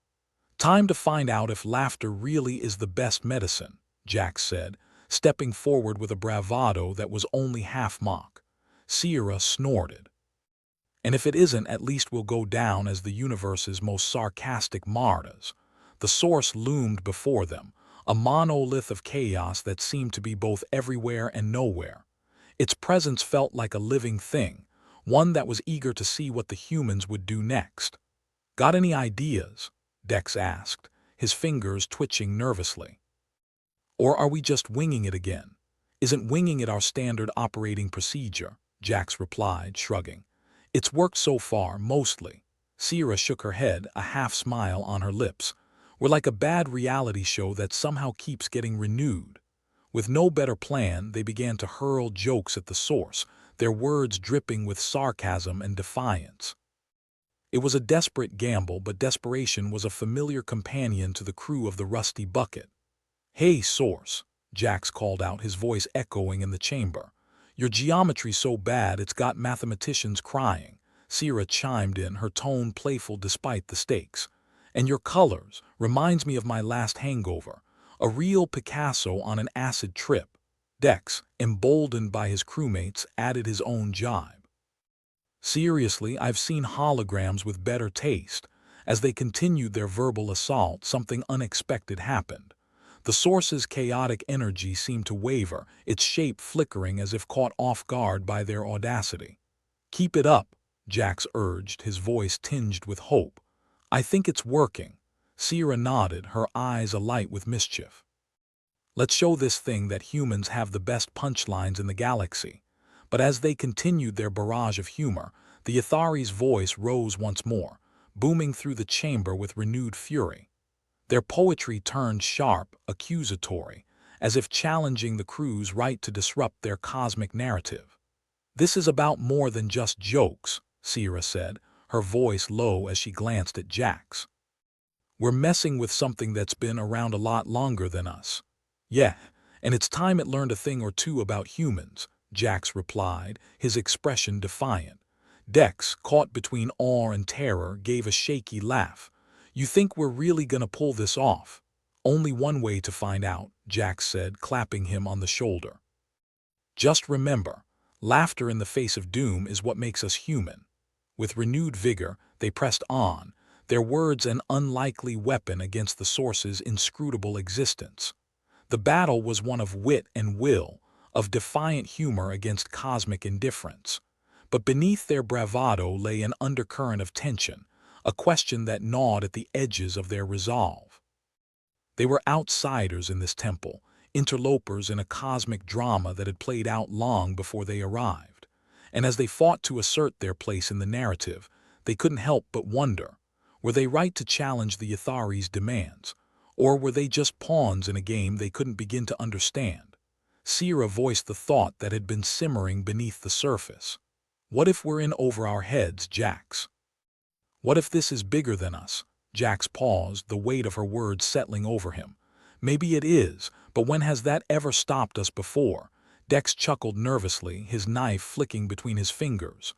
Time to find out if laughter really is the best medicine, Jax said, stepping forward with a bravado that was only half mock. Sierra snorted. And if it isn't, at least we'll go down as the universe's most sarcastic martyrs. The source loomed before them, a monolith of chaos that seemed to be both everywhere and nowhere. Its presence felt like a living thing, one that was eager to see what the humans would do next. Got any ideas? Dex asked, his fingers twitching nervously. Or are we just winging it again? "Isn't winging it our standard operating procedure?" Jax replied, shrugging. "It's worked so far, mostly." Sierra shook her head, a half-smile on her lips. "We're like a bad reality show that somehow keeps getting renewed." With no better plan, they began to hurl jokes at the source, their words dripping with sarcasm and defiance. It was a desperate gamble, but desperation was a familiar companion to the crew of the Rusty Bucket. "Hey, Source," Jax called out, his voice echoing in the chamber. "Your geometry's so bad it's got mathematicians crying." Sierra chimed in, her tone playful despite the stakes. "And your colors reminds me of my last hangover. A real Picasso on an acid trip." Dex, emboldened by his crewmates, added his own jibe. "Seriously, I've seen holograms with better taste." As they continued their verbal assault, something unexpected happened. The source's chaotic energy seemed to waver, its shape flickering as if caught off guard by their audacity. "Keep it up," Jax urged, his voice tinged with hope. "I think it's working." Sierra nodded, her eyes alight with mischief. "Let's show this thing that humans have the best punchlines in the galaxy." But as they continued their barrage of humor, the Ithari's voice rose once more, booming through the chamber with renewed fury. Their poetry turned sharp, accusatory, as if challenging the crew's right to disrupt their cosmic narrative. "This is about more than just jokes," Sierra said, her voice low as she glanced at Jax. "We're messing with something that's been around a lot longer than us." "Yeah, and it's time it learned a thing or two about humans," Jax replied, his expression defiant. Dex, caught between awe and terror, gave a shaky laugh. "You think we're really gonna pull this off?" "Only one way to find out," Jax said, clapping him on the shoulder. "Just remember, laughter in the face of doom is what makes us human." With renewed vigor, they pressed on, their words an unlikely weapon against the source's inscrutable existence. The battle was one of wit and will, of defiant humor against cosmic indifference. But beneath their bravado lay an undercurrent of tension, a question that gnawed at the edges of their resolve. They were outsiders in this temple, interlopers in a cosmic drama that had played out long before they arrived. And as they fought to assert their place in the narrative, they couldn't help but wonder, were they right to challenge the Ithari's demands, or were they just pawns in a game they couldn't begin to understand? Sierra voiced the thought that had been simmering beneath the surface. "What if we're in over our heads, Jax? What if this is bigger than us?" Jax paused, the weight of her words settling over him. "Maybe it is, but when has that ever stopped us before?" Dex chuckled nervously, his knife flicking between his fingers.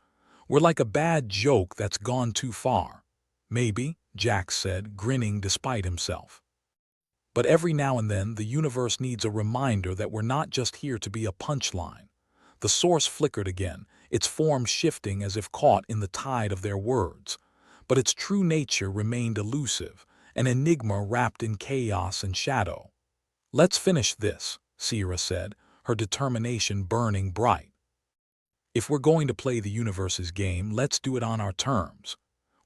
"We're like a bad joke that's gone too far." "Maybe," Jax said, grinning despite himself. "But every now and then the universe needs a reminder that we're not just here to be a punchline." The source flickered again, its form shifting as if caught in the tide of their words. But its true nature remained elusive, an enigma wrapped in chaos and shadow. "Let's finish this," Sierra said, her determination burning bright. "If we're going to play the universe's game, let's do it on our terms."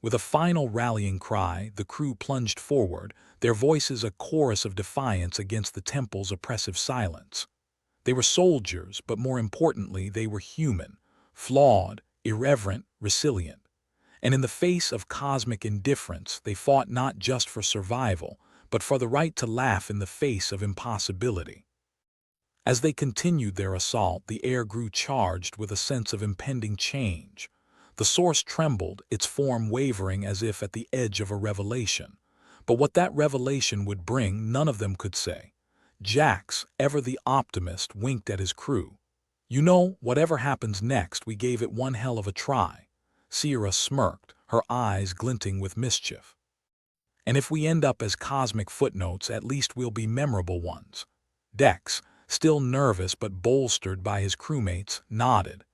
With a final rallying cry, the crew plunged forward, their voices a chorus of defiance against the temple's oppressive silence. They were soldiers, but more importantly, they were human, flawed, irreverent, resilient. And in the face of cosmic indifference, they fought not just for survival, but for the right to laugh in the face of impossibility. As they continued their assault, the air grew charged with a sense of impending change. The source trembled, its form wavering as if at the edge of a revelation. But what that revelation would bring, none of them could say. Jax, ever the optimist, winked at his crew. "You know, whatever happens next, we gave it one hell of a try." Sierra smirked, her eyes glinting with mischief. "And if we end up as cosmic footnotes, at least we'll be memorable ones." Dex, still nervous but bolstered by his crewmates, nodded.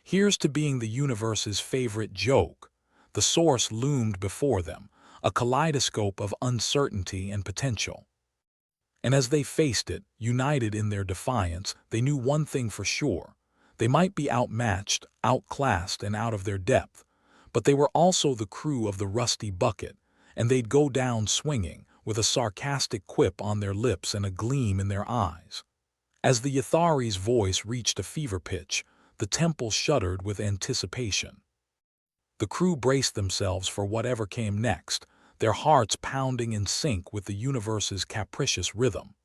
"Here's to being the universe's favorite joke." The source loomed before them, a kaleidoscope of uncertainty and potential. And as they faced it, united in their defiance, they knew one thing for sure. They might be outmatched, outclassed, and out of their depth, but they were also the crew of the Rusty Bucket, and they'd go down swinging, with a sarcastic quip on their lips and a gleam in their eyes. As the Yathari's voice reached a fever pitch, the temple shuddered with anticipation. The crew braced themselves for whatever came next, their hearts pounding in sync with the universe's capricious rhythm.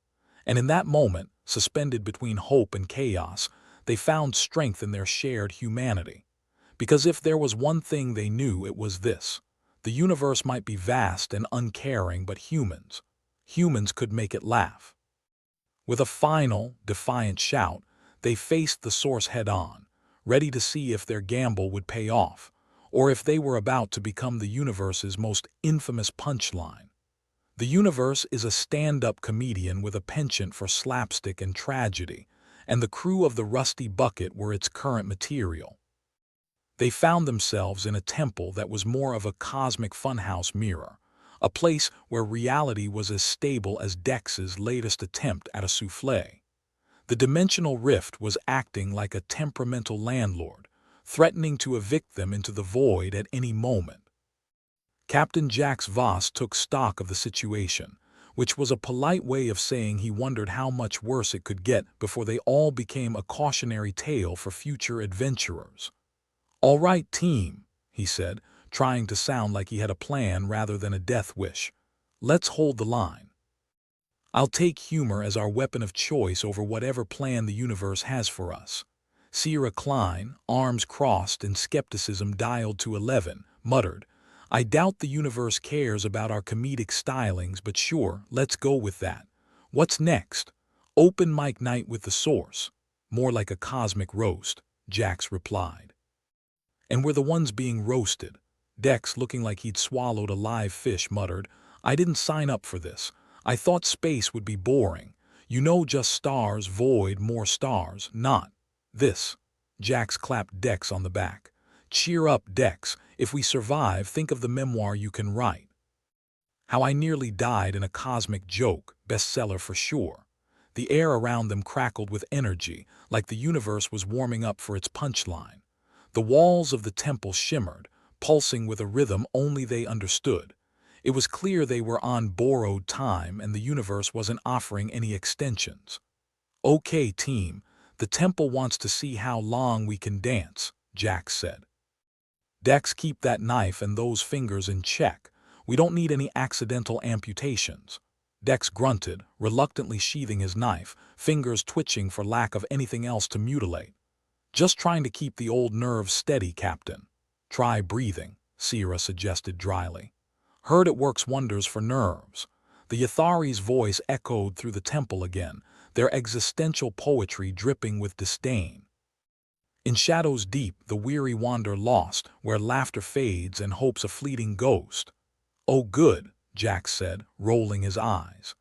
And in that moment, suspended between hope and chaos, they found strength in their shared humanity. Because if there was one thing they knew, it was this: the universe might be vast and uncaring, but humans could make it laugh. With a final, defiant shout, they faced the source head-on, ready to see if their gamble would pay off, or if they were about to become the universe's most infamous punchline. The universe is a stand-up comedian with a penchant for slapstick and tragedy, and the crew of the Rusty Bucket were its current material. They found themselves in a temple that was more of a cosmic funhouse mirror, a place where reality was as stable as Dex's latest attempt at a soufflé. The dimensional rift was acting like a temperamental landlord, threatening to evict them into the void at any moment. Captain Jax Voss took stock of the situation, which was a polite way of saying he wondered how much worse it could get before they all became a cautionary tale for future adventurers. "All right, team," he said, trying to sound like he had a plan rather than a death wish. "Let's hold the line. I'll take humor as our weapon of choice over whatever plan the universe has for us." Sierra Klein, arms crossed and skepticism dialed to 11, muttered, "I doubt the universe cares about our comedic stylings, but sure, let's go with that. What's next?" "Open mic night with the source." "More like a cosmic roast," Jax replied. "And we're the ones being roasted." Dex, looking like he'd swallowed a live fish, muttered, "I didn't sign up for this. I thought space would be boring. You know, just stars, void, more stars, not this." Jax clapped Dex on the back. "Cheer up, Dex. If we survive, think of the memoir you can write. How I nearly died in a cosmic joke, bestseller for sure." The air around them crackled with energy, like the universe was warming up for its punchline. The walls of the temple shimmered, pulsing with a rhythm only they understood. It was clear they were on borrowed time and the universe wasn't offering any extensions. "Okay, team, the temple wants to see how long we can dance," Jax said. "Dex, keep that knife and those fingers in check. We don't need any accidental amputations." Dex grunted, reluctantly sheathing his knife, fingers twitching for lack of anything else to mutilate. "Just trying to keep the old nerves steady, Captain." "Try breathing," Sierra suggested dryly. "Heard it works wonders for nerves." The Yathari's voice echoed through the temple again, their existential poetry dripping with disdain. "In shadows deep the weary wander lost, where laughter fades and hope's a fleeting ghost." "Oh good," Jax said, rolling his eyes.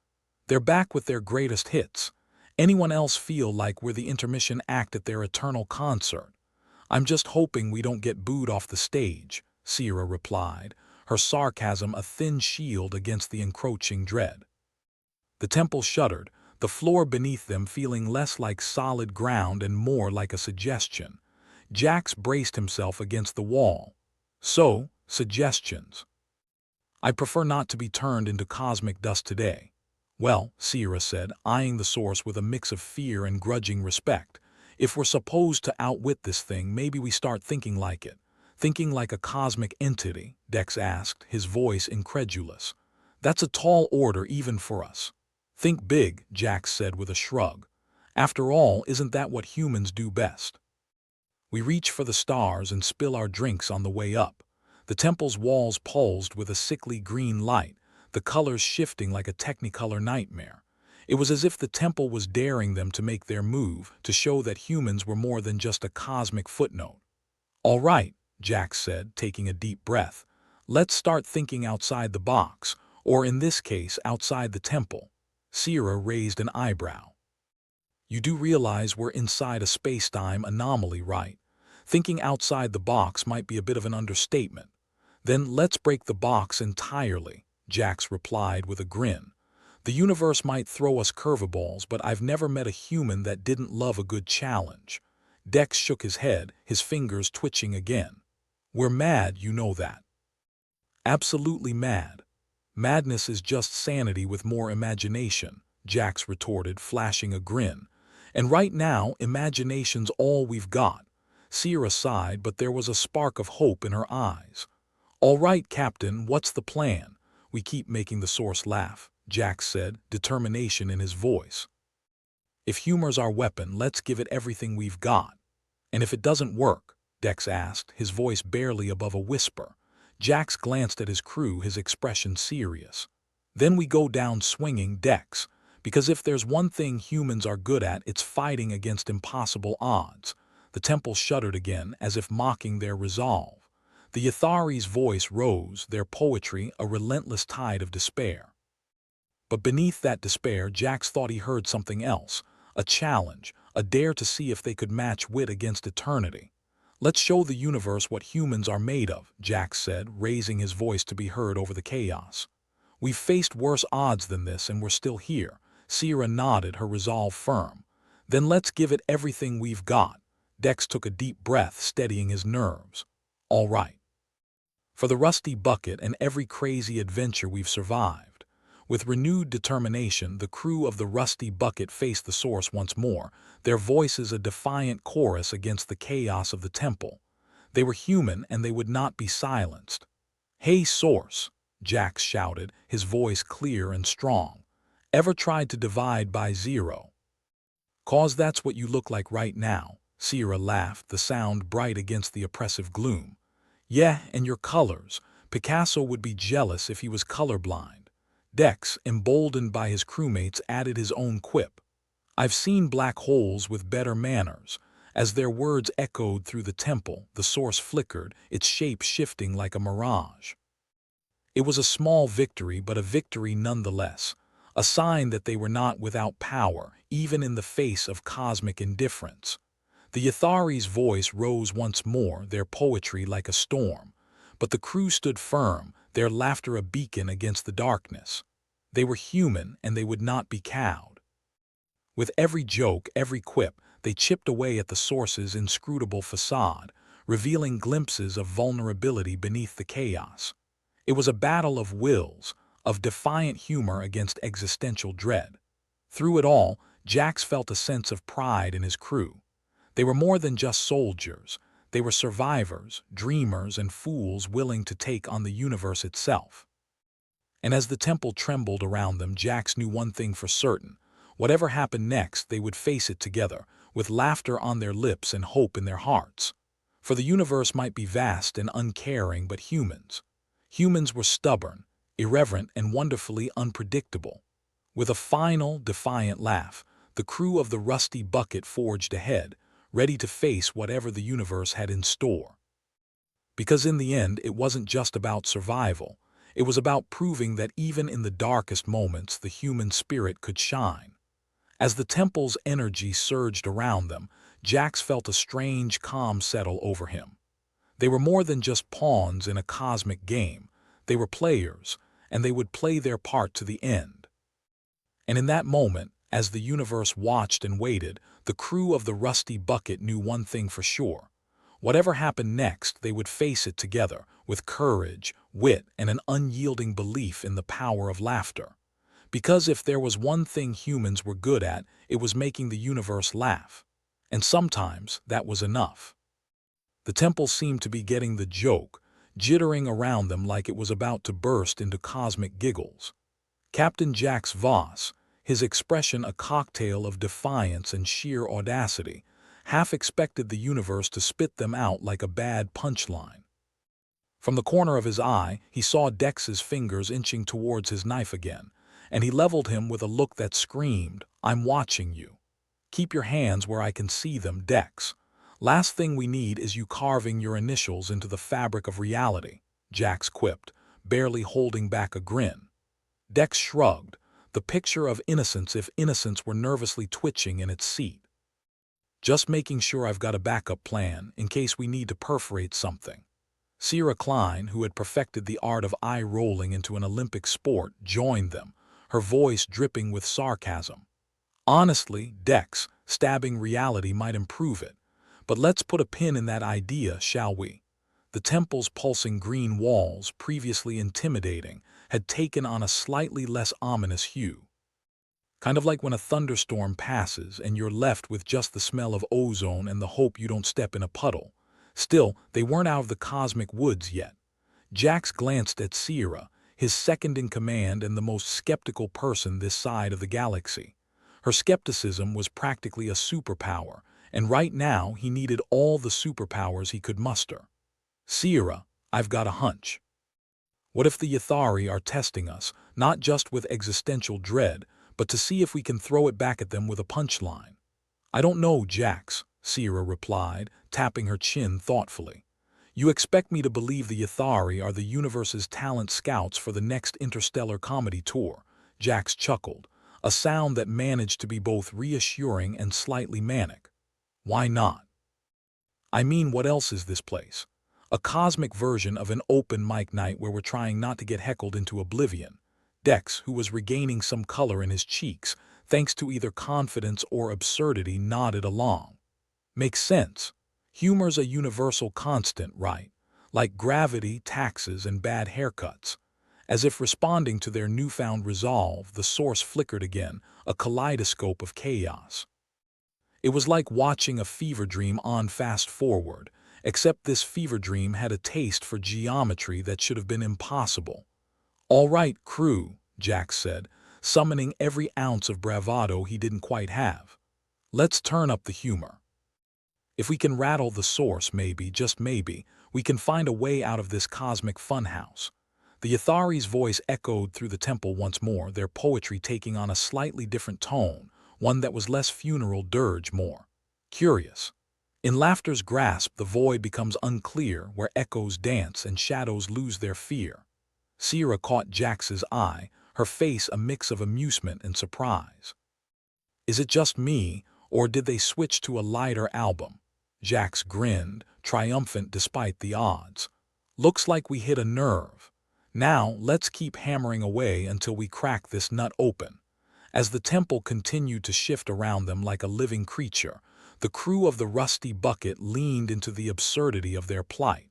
"They're back with their greatest hits. Anyone else feel like we're the intermission act at their eternal concert?" "I'm just hoping we don't get booed off the stage," Sierra replied, her sarcasm a thin shield against the encroaching dread. The temple shuddered, the floor beneath them feeling less like solid ground and more like a suggestion. Jax braced himself against the wall. "So, suggestions." "I prefer not to be turned into cosmic dust today." "Well," Sierra said, eyeing the source with a mix of fear and grudging respect, "if we're supposed to outwit this thing, maybe we start thinking like it." "Thinking like a cosmic entity?" Dex asked, his voice incredulous. "That's a tall order even for us." "Think big," Jax said with a shrug. "After all, isn't that what humans do best? We reach for the stars and spill our drinks on the way up." The temple's walls pulsed with a sickly green light, the colors shifting like a technicolor nightmare. It was as if the temple was daring them to make their move, to show that humans were more than just a cosmic footnote. "All right," Jax said, taking a deep breath. "Let's start thinking outside the box, or in this case, outside the temple." Sierra raised an eyebrow. "You do realize we're inside a space-time anomaly, right? Thinking outside the box might be a bit of an understatement." "Then let's break the box entirely," Jax replied with a grin. "The universe might throw us curveballs, but I've never met a human that didn't love a good challenge." Dex shook his head, his fingers twitching again. "We're mad, you know that." "Absolutely mad. Madness is just sanity with more imagination," Jax retorted, flashing a grin. And right now, imagination's all we've got. Sierra sighed, but there was a spark of hope in her eyes. All right, Captain, what's the plan? We keep making the source laugh, Jack said, determination in his voice. If humor's our weapon, let's give it everything we've got. And if it doesn't work, Dex asked, his voice barely above a whisper. Jax glanced at his crew, his expression serious. Then we go down swinging, Dex, because if there's one thing humans are good at, it's fighting against impossible odds. The temple shuddered again, as if mocking their resolve. The Yathari's voice rose, their poetry a relentless tide of despair. But beneath that despair, Jax thought he heard something else, a challenge, a dare to see if they could match wit against eternity. Let's show the universe what humans are made of, Jax said, raising his voice to be heard over the chaos. We've faced worse odds than this and we're still here. Sierra nodded, her resolve firm. Then let's give it everything we've got. Dex took a deep breath, steadying his nerves. All right. For the rusty bucket and every crazy adventure we've survived. With renewed determination, the crew of the rusty bucket faced the source once more, their voices a defiant chorus against the chaos of the temple. They were human and they would not be silenced. Hey, source, Jax shouted, his voice clear and strong. Ever tried to divide by zero? 'Cause that's what you look like right now, Sierra laughed, the sound bright against the oppressive gloom. Yeah, and your colors. Picasso would be jealous if he was colorblind. Dex, emboldened by his crewmates, added his own quip. I've seen black holes with better manners. As their words echoed through the temple, the source flickered, its shape shifting like a mirage. It was a small victory, but a victory nonetheless, a sign that they were not without power, even in the face of cosmic indifference. The Yathari's voice rose once more, their poetry like a storm, but the crew stood firm, their laughter a beacon against the darkness. They were human, and they would not be cowed. With every joke, every quip, they chipped away at the source's inscrutable facade, revealing glimpses of vulnerability beneath the chaos. It was a battle of wills, of defiant humor against existential dread. Through it all, Jax felt a sense of pride in his crew. They were more than just soldiers. They were survivors, dreamers, and fools willing to take on the universe itself. And as the temple trembled around them, Jax knew one thing for certain. Whatever happened next, they would face it together, with laughter on their lips and hope in their hearts. For the universe might be vast and uncaring, but humans were stubborn, irreverent, and wonderfully unpredictable. With a final, defiant laugh, the crew of the rusty bucket forged ahead, ready to face whatever the universe had in store. Because in the end, it wasn't just about survival. It was about proving that even in the darkest moments, the human spirit could shine. As the temple's energy surged around them, Jax felt a strange calm settle over him. They were more than just pawns in a cosmic game. They were players, and they would play their part to the end. And in that moment, as the universe watched and waited, the crew of the rusty bucket knew one thing for sure. Whatever happened next, they would face it together, with courage, wit, and an unyielding belief in the power of laughter. Because if there was one thing humans were good at, it was making the universe laugh. And sometimes that was enough. The temple seemed to be getting the joke, jittering around them like it was about to burst into cosmic giggles. Captain Jax Voss, his expression a cocktail of defiance and sheer audacity, half expected the universe to spit them out like a bad punchline. From the corner of his eye, he saw Dex's fingers inching towards his knife again, and he leveled him with a look that screamed, "I'm watching you. Keep your hands where I can see them, Dex. Last thing we need is you carving your initials into the fabric of reality," Jax quipped, barely holding back a grin. Dex shrugged, the picture of innocence if innocence were nervously twitching in its seat. "Just making sure I've got a backup plan in case we need to perforate something." Sierra Klein, who had perfected the art of eye-rolling into an Olympic sport, joined them, her voice dripping with sarcasm. "Honestly, Dex, stabbing reality might improve it. But let's put a pin in that idea, shall we?" The temple's pulsing green walls, previously intimidating, had taken on a slightly less ominous hue. Kind of like when a thunderstorm passes and you're left with just the smell of ozone and the hope you don't step in a puddle. Still, they weren't out of the cosmic woods yet. Jax glanced at Sierra, his second-in-command and the most skeptical person this side of the galaxy. Her skepticism was practically a superpower, and right now he needed all the superpowers he could muster. Sierra, I've got a hunch. What if the Yathari are testing us, not just with existential dread, but to see if we can throw it back at them with a punchline? I don't know, Jax, Sierra replied, tapping her chin thoughtfully. You expect me to believe the Yathari are the universe's talent scouts for the next interstellar comedy tour? Jax chuckled, a sound that managed to be both reassuring and slightly manic. Why not? I mean, what else is this place? A cosmic version of an open mic night where we're trying not to get heckled into oblivion. Dex, who was regaining some color in his cheeks, thanks to either confidence or absurdity, nodded along. Makes sense. Humor's a universal constant, right? Like gravity, taxes, and bad haircuts. As if responding to their newfound resolve, the source flickered again, a kaleidoscope of chaos. It was like watching a fever dream on fast forward, except this fever dream had a taste for geometry that should have been impossible. All right, crew, Jax said, summoning every ounce of bravado he didn't quite have. Let's turn up the humor. If we can rattle the source, maybe, just maybe, we can find a way out of this cosmic funhouse. The Yathari's voice echoed through the temple once more, their poetry taking on a slightly different tone, one that was less funeral dirge, more curious. In laughter's grasp, the void becomes unclear, where echoes dance and shadows lose their fear. Sierra caught Jax's eye, her face a mix of amusement and surprise. Is it just me, or did they switch to a lighter album? Jax grinned, triumphant despite the odds. Looks like we hit a nerve. Now, let's keep hammering away until we crack this nut open. As the temple continued to shift around them like a living creature, the crew of the Rusty Bucket leaned into the absurdity of their plight.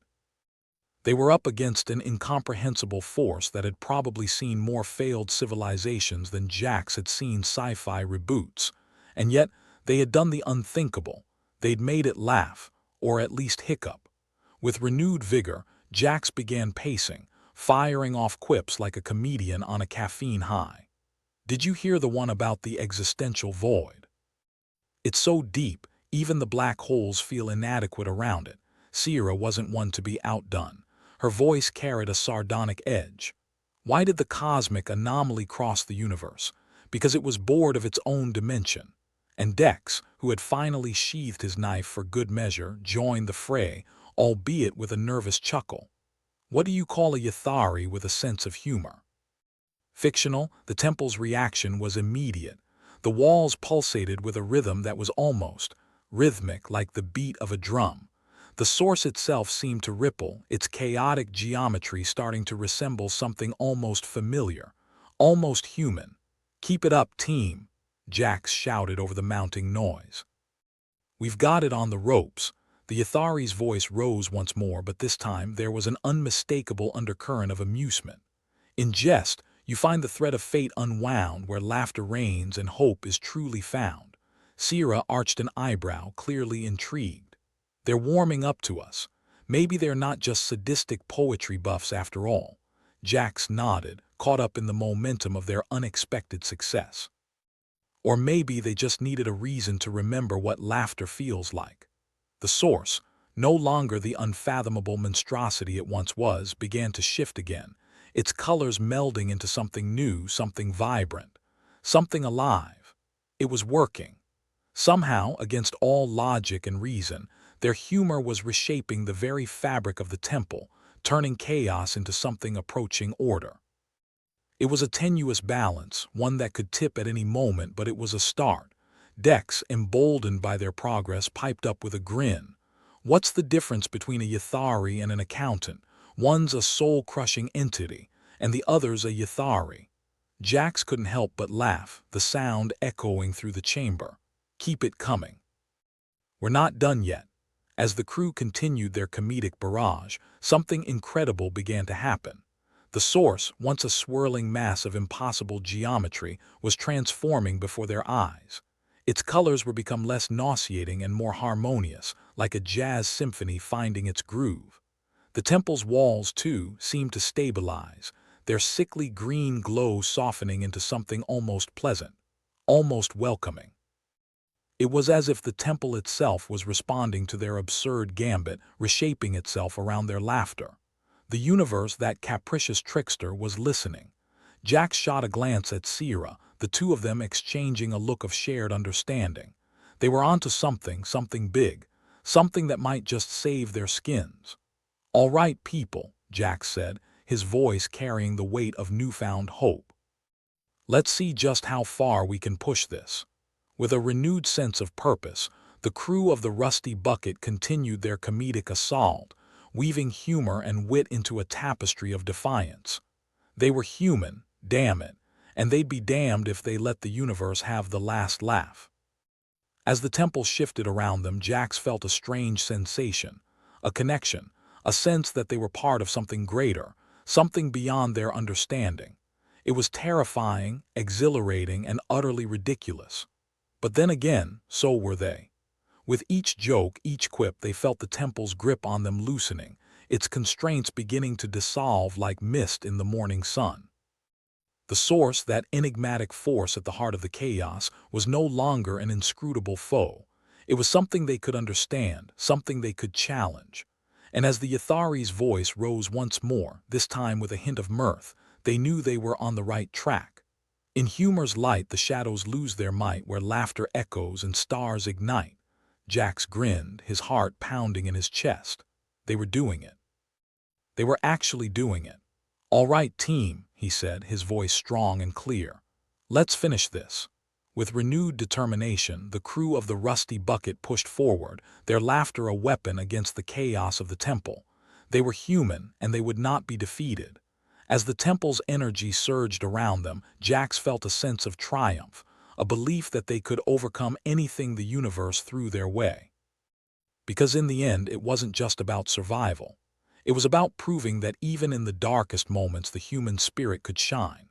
They were up against an incomprehensible force that had probably seen more failed civilizations than Jax had seen sci-fi reboots, and yet they had done the unthinkable. They'd made it laugh, or at least hiccup. With renewed vigor, Jax began pacing, firing off quips like a comedian on a caffeine high. Did you hear the one about the existential void? It's so deep, even the black holes feel inadequate around it. Sierra wasn't one to be outdone. Her voice carried a sardonic edge. Why did the cosmic anomaly cross the universe? Because it was bored of its own dimension. And Dex, who had finally sheathed his knife for good measure, joined the fray, albeit with a nervous chuckle. What do you call a Yathari with a sense of humor? Fictional, the temple's reaction was immediate. The walls pulsated with a rhythm that was almost rhythmic, like the beat of a drum. The source itself seemed to ripple, its chaotic geometry starting to resemble something almost familiar, almost human. Keep it up, team, Jax shouted over the mounting noise. We've got it on the ropes. The Yathari's voice rose once more, but this time there was an unmistakable undercurrent of amusement. In jest, you find the thread of fate unwound where laughter reigns and hope is truly found. Sierra arched an eyebrow, clearly intrigued. They're warming up to us. Maybe they're not just sadistic poetry buffs after all. Jax nodded, caught up in the momentum of their unexpected success. Or maybe they just needed a reason to remember what laughter feels like. The source, no longer the unfathomable monstrosity it once was, began to shift again, its colors melding into something new, something vibrant, something alive. It was working. Somehow, against all logic and reason, their humor was reshaping the very fabric of the temple, turning chaos into something approaching order. It was a tenuous balance, one that could tip at any moment, but it was a start. Dex, emboldened by their progress, piped up with a grin. What's the difference between a Yathari and an accountant? One's a soul-crushing entity, and the other's a Yathari. Jax couldn't help but laugh, the sound echoing through the chamber. Keep it coming. We're not done yet. As the crew continued their comedic barrage, something incredible began to happen. The source, once a swirling mass of impossible geometry, was transforming before their eyes. Its colors were become less nauseating and more harmonious, like a jazz symphony finding its groove. The temple's walls, too, seemed to stabilize, their sickly green glow softening into something almost pleasant, almost welcoming. It was as if the temple itself was responding to their absurd gambit, reshaping itself around their laughter. The universe, that capricious trickster, was listening. Jack shot a glance at Sierra, the two of them exchanging a look of shared understanding. They were onto something, something big, something that might just save their skins. "All right, people," Jack said, his voice carrying the weight of newfound hope. "Let's see just how far we can push this." With a renewed sense of purpose, the crew of the Rusty Bucket continued their comedic assault, weaving humor and wit into a tapestry of defiance. They were human, damn it, and they'd be damned if they let the universe have the last laugh. As the temple shifted around them, Jax felt a strange sensation, a connection, a sense that they were part of something greater, something beyond their understanding. It was terrifying, exhilarating, and utterly ridiculous. But then again, so were they. With each joke, each quip, they felt the temple's grip on them loosening, its constraints beginning to dissolve like mist in the morning sun. The source, that enigmatic force at the heart of the chaos, was no longer an inscrutable foe. It was something they could understand, something they could challenge. And as the Yathari's voice rose once more, this time with a hint of mirth, they knew they were on the right track. In humor's light, the shadows lose their might where laughter echoes and stars ignite. Jax grinned, his heart pounding in his chest. They were doing it. They were actually doing it. "All right, team," he said, his voice strong and clear. "Let's finish this." With renewed determination, the crew of the Rusty Bucket pushed forward, their laughter a weapon against the chaos of the temple. They were human, and they would not be defeated. As the temple's energy surged around them, Jax felt a sense of triumph, a belief that they could overcome anything the universe threw their way. Because in the end, it wasn't just about survival. It was about proving that even in the darkest moments, the human spirit could shine.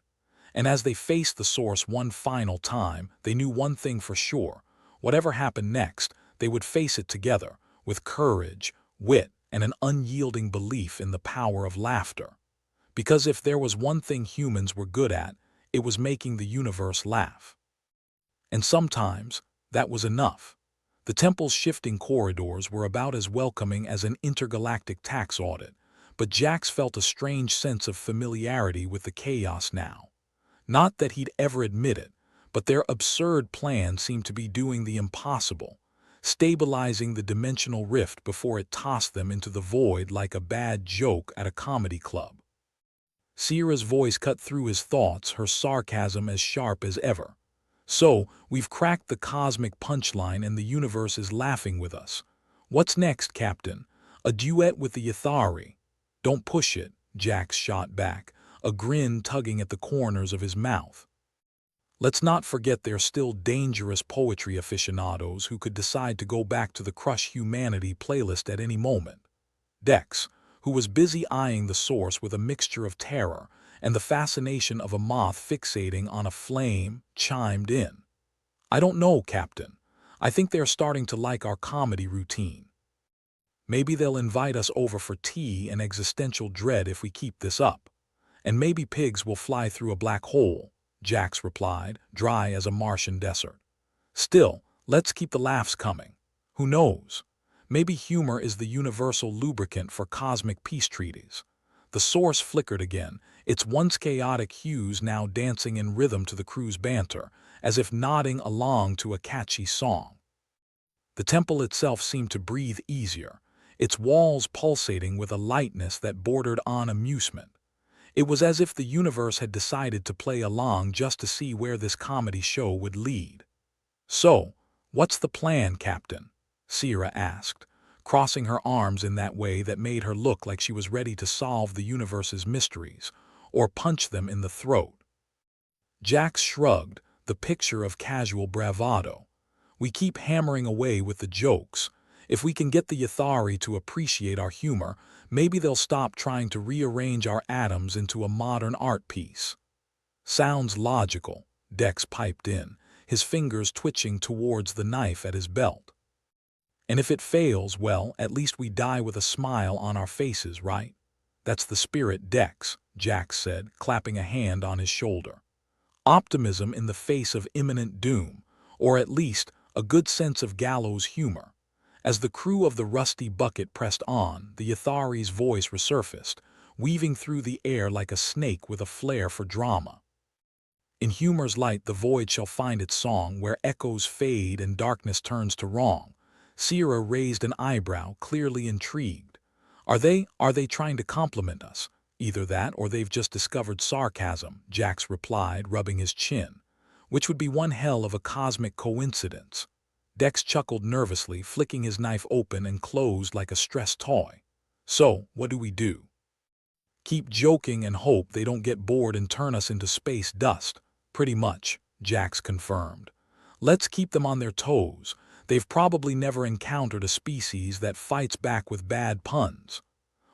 And as they faced the source one final time, they knew one thing for sure. Whatever happened next, they would face it together, with courage, wit, and an unyielding belief in the power of laughter. Because if there was one thing humans were good at, it was making the universe laugh. And sometimes, that was enough. The temple's shifting corridors were about as welcoming as an intergalactic tax audit, but Jax felt a strange sense of familiarity with the chaos now. Not that he'd ever admit it, but their absurd plan seemed to be doing the impossible, stabilizing the dimensional rift before it tossed them into the void like a bad joke at a comedy club. Sierra's voice cut through his thoughts, her sarcasm as sharp as ever. "So, we've cracked the cosmic punchline and the universe is laughing with us. What's next, Captain? A duet with the Yathari?" "Don't push it," Jax shot back, a grin tugging at the corners of his mouth. "Let's not forget they're still dangerous poetry aficionados who could decide to go back to the Crush Humanity playlist at any moment." Dex, who was busy eyeing the source with a mixture of terror and the fascination of a moth fixating on a flame, chimed in. "I don't know, Captain. I think they're starting to like our comedy routine. Maybe they'll invite us over for tea and existential dread if we keep this up. And maybe pigs will fly through a black hole," Jax replied, dry as a Martian desert. "Still, let's keep the laughs coming. Who knows? Maybe humor is the universal lubricant for cosmic peace treaties." The source flickered again, its once chaotic hues now dancing in rhythm to the crew's banter, as if nodding along to a catchy song. The temple itself seemed to breathe easier, its walls pulsating with a lightness that bordered on amusement. It was as if the universe had decided to play along just to see where this comedy show would lead. "So, what's the plan, Captain?" Sierra asked, crossing her arms in that way that made her look like she was ready to solve the universe's mysteries, or punch them in the throat. Jax shrugged, the picture of casual bravado. "We keep hammering away with the jokes. If we can get the Yathari to appreciate our humor, maybe they'll stop trying to rearrange our atoms into a modern art piece. Sounds logical, Dex piped in, his fingers twitching towards the knife at his belt. And if it fails, well, at least we die with a smile on our faces, right? That's the spirit, Dex, Jax said, clapping a hand on his shoulder. Optimism in the face of imminent doom, or at least a good sense of gallows humor. As the crew of the Rusty Bucket pressed on, the Yathari's voice resurfaced, weaving through the air like a snake with a flair for drama. In humor's light the void shall find its song, where echoes fade and darkness turns to wrong. Sierra raised an eyebrow, clearly intrigued. Are they trying to compliment us? Either that or they've just discovered sarcasm, Jax replied, rubbing his chin. Which would be one hell of a cosmic coincidence. Dex chuckled nervously, flicking his knife open and closed like a stressed toy. So, what do we do? Keep joking and hope they don't get bored and turn us into space dust. Pretty much, Jax confirmed. Let's keep them on their toes. They've probably never encountered a species that fights back with bad puns.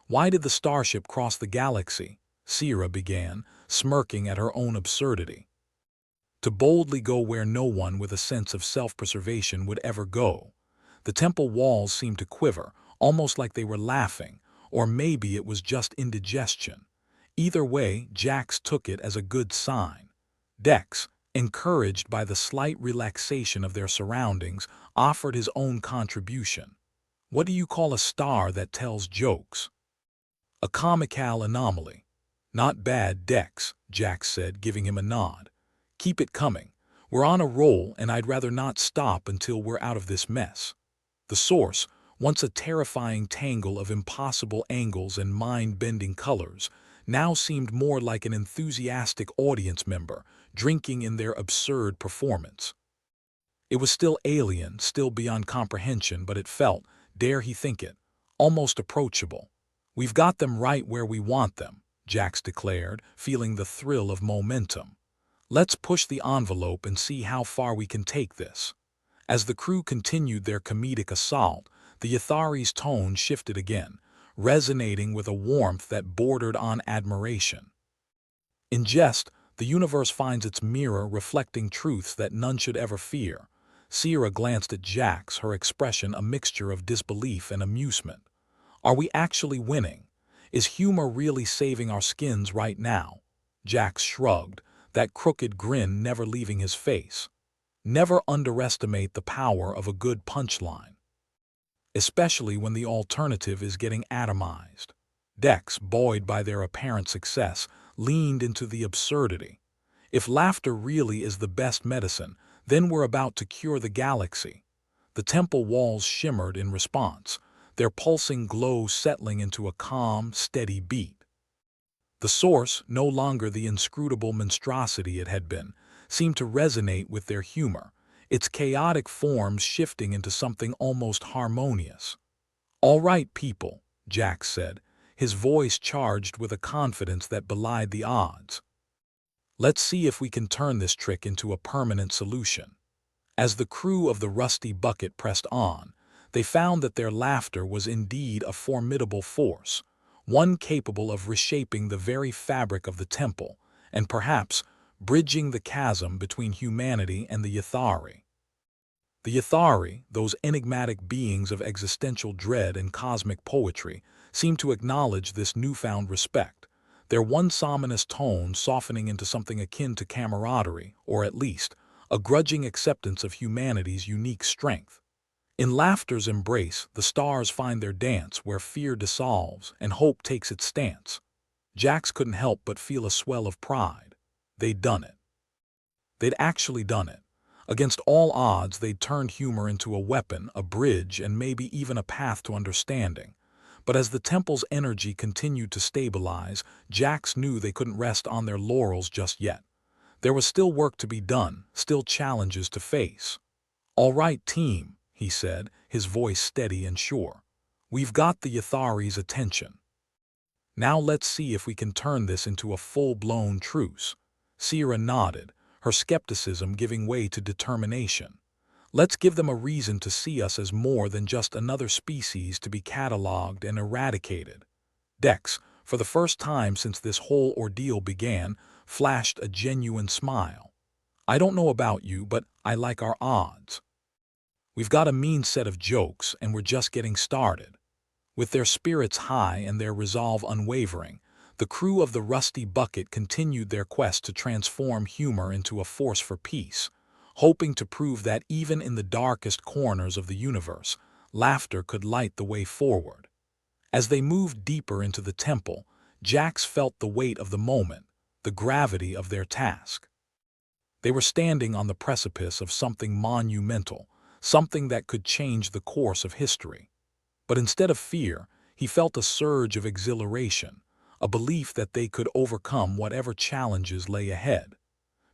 Why did the starship cross the galaxy? Sierra began, smirking at her own absurdity. To boldly go where no one with a sense of self-preservation would ever go. The temple walls seemed to quiver, almost like they were laughing, or maybe it was just indigestion. Either way, Jax took it as a good sign. Dex, encouraged by the slight relaxation of their surroundings, offered his own contribution. What do you call a star that tells jokes? A comical anomaly. Not bad, Dex, Jax said, giving him a nod. Keep it coming. We're on a roll, and I'd rather not stop until we're out of this mess. The source, once a terrifying tangle of impossible angles and mind-bending colors, now seemed more like an enthusiastic audience member, drinking in their absurd performance. It was still alien, still beyond comprehension, but it felt, dare he think it, almost approachable. We've got them right where we want them, Jax declared, feeling the thrill of momentum. Let's push the envelope and see how far we can take this. As the crew continued their comedic assault, the Yathari's tone shifted again, resonating with a warmth that bordered on admiration. In jest, the universe finds its mirror reflecting truths that none should ever fear. Sierra glanced at Jax, her expression a mixture of disbelief and amusement. Are we actually winning? Is humor really saving our skins right now? Jax shrugged, that crooked grin never leaving his face. Never underestimate the power of a good punchline, especially when the alternative is getting atomized. Dex, buoyed by their apparent success, leaned into the absurdity. If laughter really is the best medicine, then we're about to cure the galaxy. The temple walls shimmered in response, their pulsing glow settling into a calm, steady beat. The source, no longer the inscrutable monstrosity it had been, seemed to resonate with their humor, its chaotic forms shifting into something almost harmonious. All right, people, Jax said, his voice charged with a confidence that belied the odds. Let's see if we can turn this trick into a permanent solution. As the crew of the Rusty Bucket pressed on, they found that their laughter was indeed a formidable force, one capable of reshaping the very fabric of the temple, and perhaps bridging the chasm between humanity and the Yathari. The Yathari, those enigmatic beings of existential dread and cosmic poetry, seemed to acknowledge this newfound respect, their once ominous tone softening into something akin to camaraderie, or at least, a grudging acceptance of humanity's unique strength. In laughter's embrace, the stars find their dance where fear dissolves and hope takes its stance. Jax couldn't help but feel a swell of pride. They'd done it. They'd actually done it. Against all odds, they'd turned humor into a weapon, a bridge, and maybe even a path to understanding. But as the temple's energy continued to stabilize, Jax knew they couldn't rest on their laurels just yet. There was still work to be done, still challenges to face. All right, team, he said, his voice steady and sure. We've got the Yathari's attention. Now let's see if we can turn this into a full-blown truce. Sierra nodded, her skepticism giving way to determination. Let's give them a reason to see us as more than just another species to be cataloged and eradicated. Dex, for the first time since this whole ordeal began, flashed a genuine smile. I don't know about you, but I like our odds. We've got a mean set of jokes, and we're just getting started. With their spirits high and their resolve unwavering, the crew of the Rusty Bucket continued their quest to transform humor into a force for peace, hoping to prove that even in the darkest corners of the universe, laughter could light the way forward. As they moved deeper into the temple, Jax felt the weight of the moment, the gravity of their task. They were standing on the precipice of something monumental, something that could change the course of history. But instead of fear, he felt a surge of exhilaration, a belief that they could overcome whatever challenges lay ahead.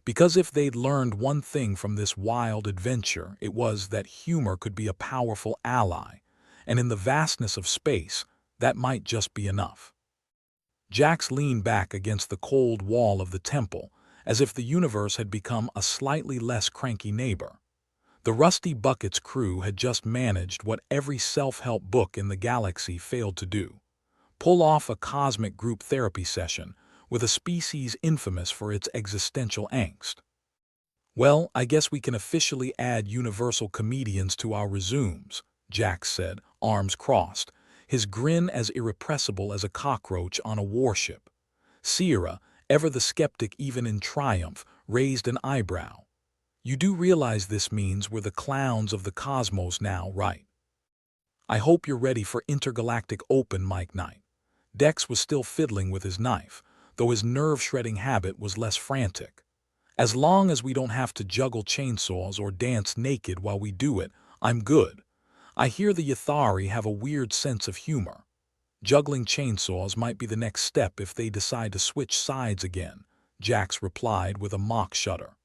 Because if they'd learned one thing from this wild adventure, it was that humor could be a powerful ally, and in the vastness of space, that might just be enough. Jax leaned back against the cold wall of the temple, as if the universe had become a slightly less cranky neighbor. The Rusty Bucket's crew had just managed what every self-help book in the galaxy failed to do: pull off a cosmic group therapy session with a species infamous for its existential angst. Well, I guess we can officially add universal comedians to our resumes, Jax said, arms crossed, his grin as irrepressible as a cockroach on a warship. Sierra, ever the skeptic even in triumph, raised an eyebrow. You do realize this means we're the clowns of the cosmos now, right? I hope you're ready for intergalactic open mic night. Dex was still fiddling with his knife, though his nerve-shredding habit was less frantic. As long as we don't have to juggle chainsaws or dance naked while we do it, I'm good. I hear the Yathari have a weird sense of humor. Juggling chainsaws might be the next step if they decide to switch sides again, Jax replied with a mock shudder.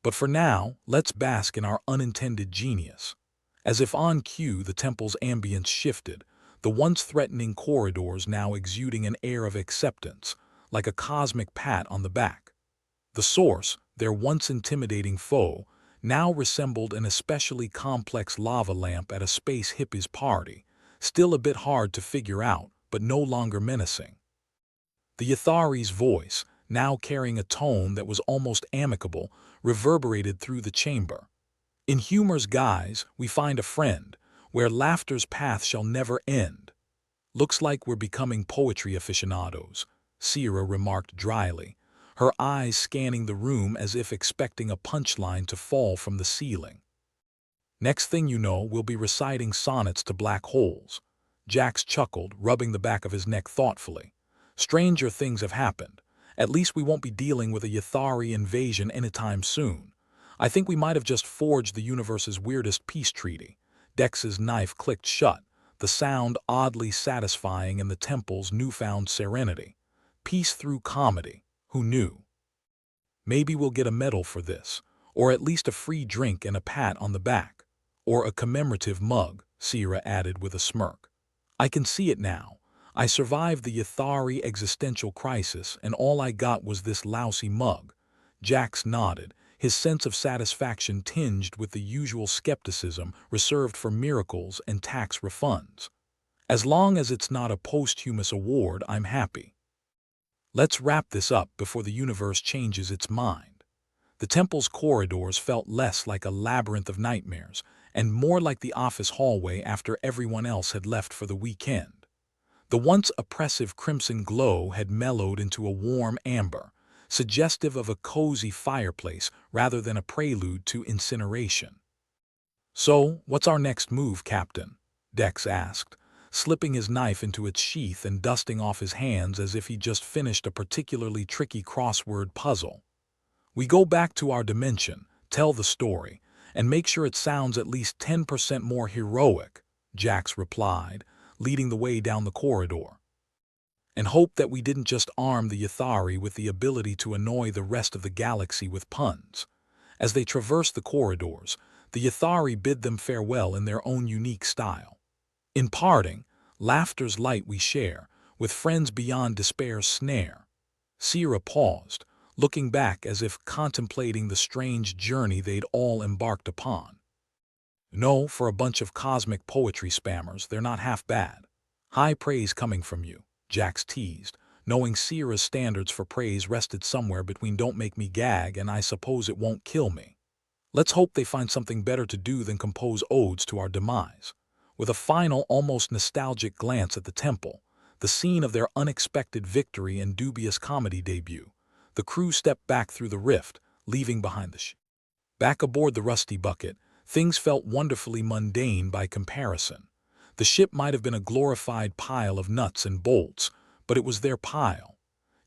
But for now, let's bask in our unintended genius. As if on cue, the temple's ambience shifted, the once threatening corridors now exuding an air of acceptance, like a cosmic pat on the back. The source, their once intimidating foe, now resembled an especially complex lava lamp at a space hippie's party, still a bit hard to figure out, but no longer menacing. The Yathari's voice, now carrying a tone that was almost amicable, reverberated through the chamber. In humor's guise, we find a friend, where laughter's path shall never end. Looks like we're becoming poetry aficionados, Sierra remarked dryly, her eyes scanning the room as if expecting a punchline to fall from the ceiling. Next thing you know, we'll be reciting sonnets to black holes. Jax chuckled, rubbing the back of his neck thoughtfully. Stranger things have happened. At least we won't be dealing with a Yathari invasion anytime soon. I think we might have just forged the universe's weirdest peace treaty. Dex's knife clicked shut, the sound oddly satisfying in the temple's newfound serenity. Peace through comedy. Who knew? Maybe we'll get a medal for this, or at least a free drink and a pat on the back. Or a commemorative mug, Sierra added with a smirk. I can see it now. I survived the Yathari existential crisis, and all I got was this lousy mug. Jax nodded, his sense of satisfaction tinged with the usual skepticism reserved for miracles and tax refunds. As long as it's not a posthumous award, I'm happy. Let's wrap this up before the universe changes its mind. The temple's corridors felt less like a labyrinth of nightmares, and more like the office hallway after everyone else had left for the weekend. The once oppressive crimson glow had mellowed into a warm amber, suggestive of a cozy fireplace rather than a prelude to incineration. So, what's our next move, Captain? Dex asked, slipping his knife into its sheath and dusting off his hands as if he'd just finished a particularly tricky crossword puzzle. We go back to our dimension, tell the story, and make sure it sounds at least 10% more heroic, Jax replied, leading the way down the corridor. And hope that we didn't just arm the Yathari with the ability to annoy the rest of the galaxy with puns. As they traversed the corridors, the Yathari bid them farewell in their own unique style. In parting, laughter's light we share, with friends beyond despair's snare. Sierra paused, looking back as if contemplating the strange journey they'd all embarked upon. No, for a bunch of cosmic poetry spammers, they're not half bad. High praise coming from you, Jax teased, knowing Sierra's standards for praise rested somewhere between don't make me gag and I suppose it won't kill me. Let's hope they find something better to do than compose odes to our demise. With a final, almost nostalgic glance at the temple, the scene of their unexpected victory and dubious comedy debut, the crew stepped back through the rift, leaving behind the ship. Back aboard the Rusty Bucket, things felt wonderfully mundane by comparison. The ship might have been a glorified pile of nuts and bolts, but it was their pile.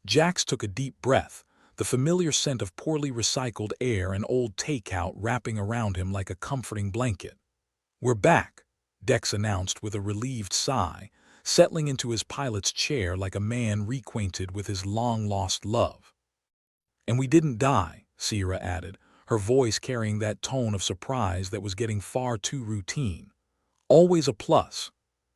Jax took a deep breath, the familiar scent of poorly recycled air and old takeout wrapping around him like a comforting blanket. "We're back," Dex announced with a relieved sigh, settling into his pilot's chair like a man reacquainted with his long-lost love. "And we didn't die," Sierra added, her voice carrying that tone of surprise that was getting far too routine. "Always a plus.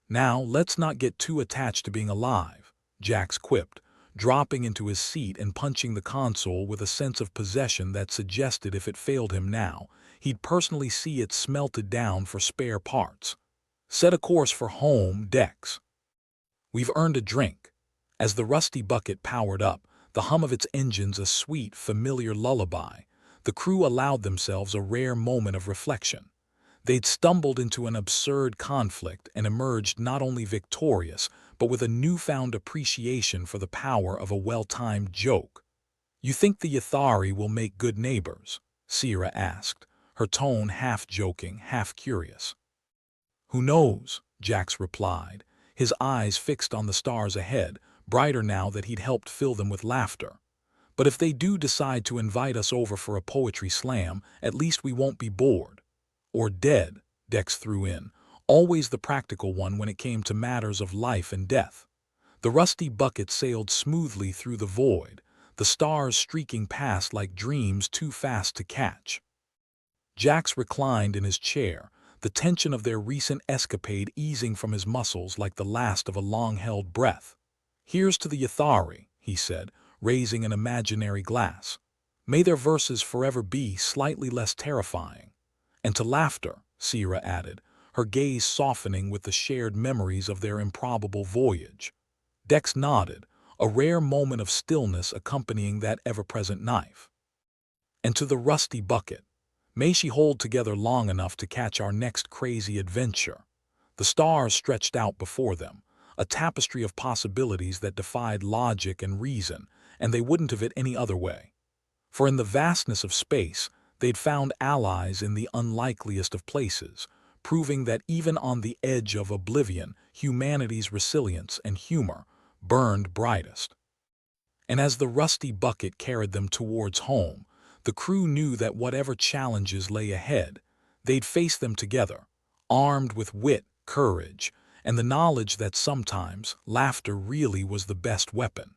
Now, let's not get too attached to being alive," Jax quipped, dropping into his seat and punching the console with a sense of possession that suggested if it failed him now, he'd personally see it smelted down for spare parts. "Set a course for home, Dex. We've earned a drink." As the Rusty Bucket powered up, the hum of its engines a sweet, familiar lullaby, the crew allowed themselves a rare moment of reflection. They'd stumbled into an absurd conflict and emerged not only victorious, but with a newfound appreciation for the power of a well-timed joke. "You think the Yathari will make good neighbors?" Sierra asked, her tone half joking, half curious. "Who knows?" Jax replied, his eyes fixed on the stars ahead, brighter now that he'd helped fill them with laughter. "But if they do decide to invite us over for a poetry slam, at least we won't be bored. Or dead," Dex threw in, always the practical one when it came to matters of life and death. The Rusty Bucket sailed smoothly through the void, the stars streaking past like dreams too fast to catch. Jax reclined in his chair, the tension of their recent escapade easing from his muscles like the last of a long-held breath. "Here's to the Yathari," he said, raising an imaginary glass. "May their verses forever be slightly less terrifying." "And to laughter," Sierra added, her gaze softening with the shared memories of their improbable voyage. Dex nodded, a rare moment of stillness accompanying that ever-present knife. "And to the Rusty Bucket. May she hold together long enough to catch our next crazy adventure." The stars stretched out before them, a tapestry of possibilities that defied logic and reason, and they wouldn't have it any other way. For in the vastness of space, they'd found allies in the unlikeliest of places, proving that even on the edge of oblivion, humanity's resilience and humor burned brightest. And as the Rusty Bucket carried them towards home, the crew knew that whatever challenges lay ahead, they'd face them together, armed with wit, courage, and the knowledge that sometimes laughter really was the best weapon.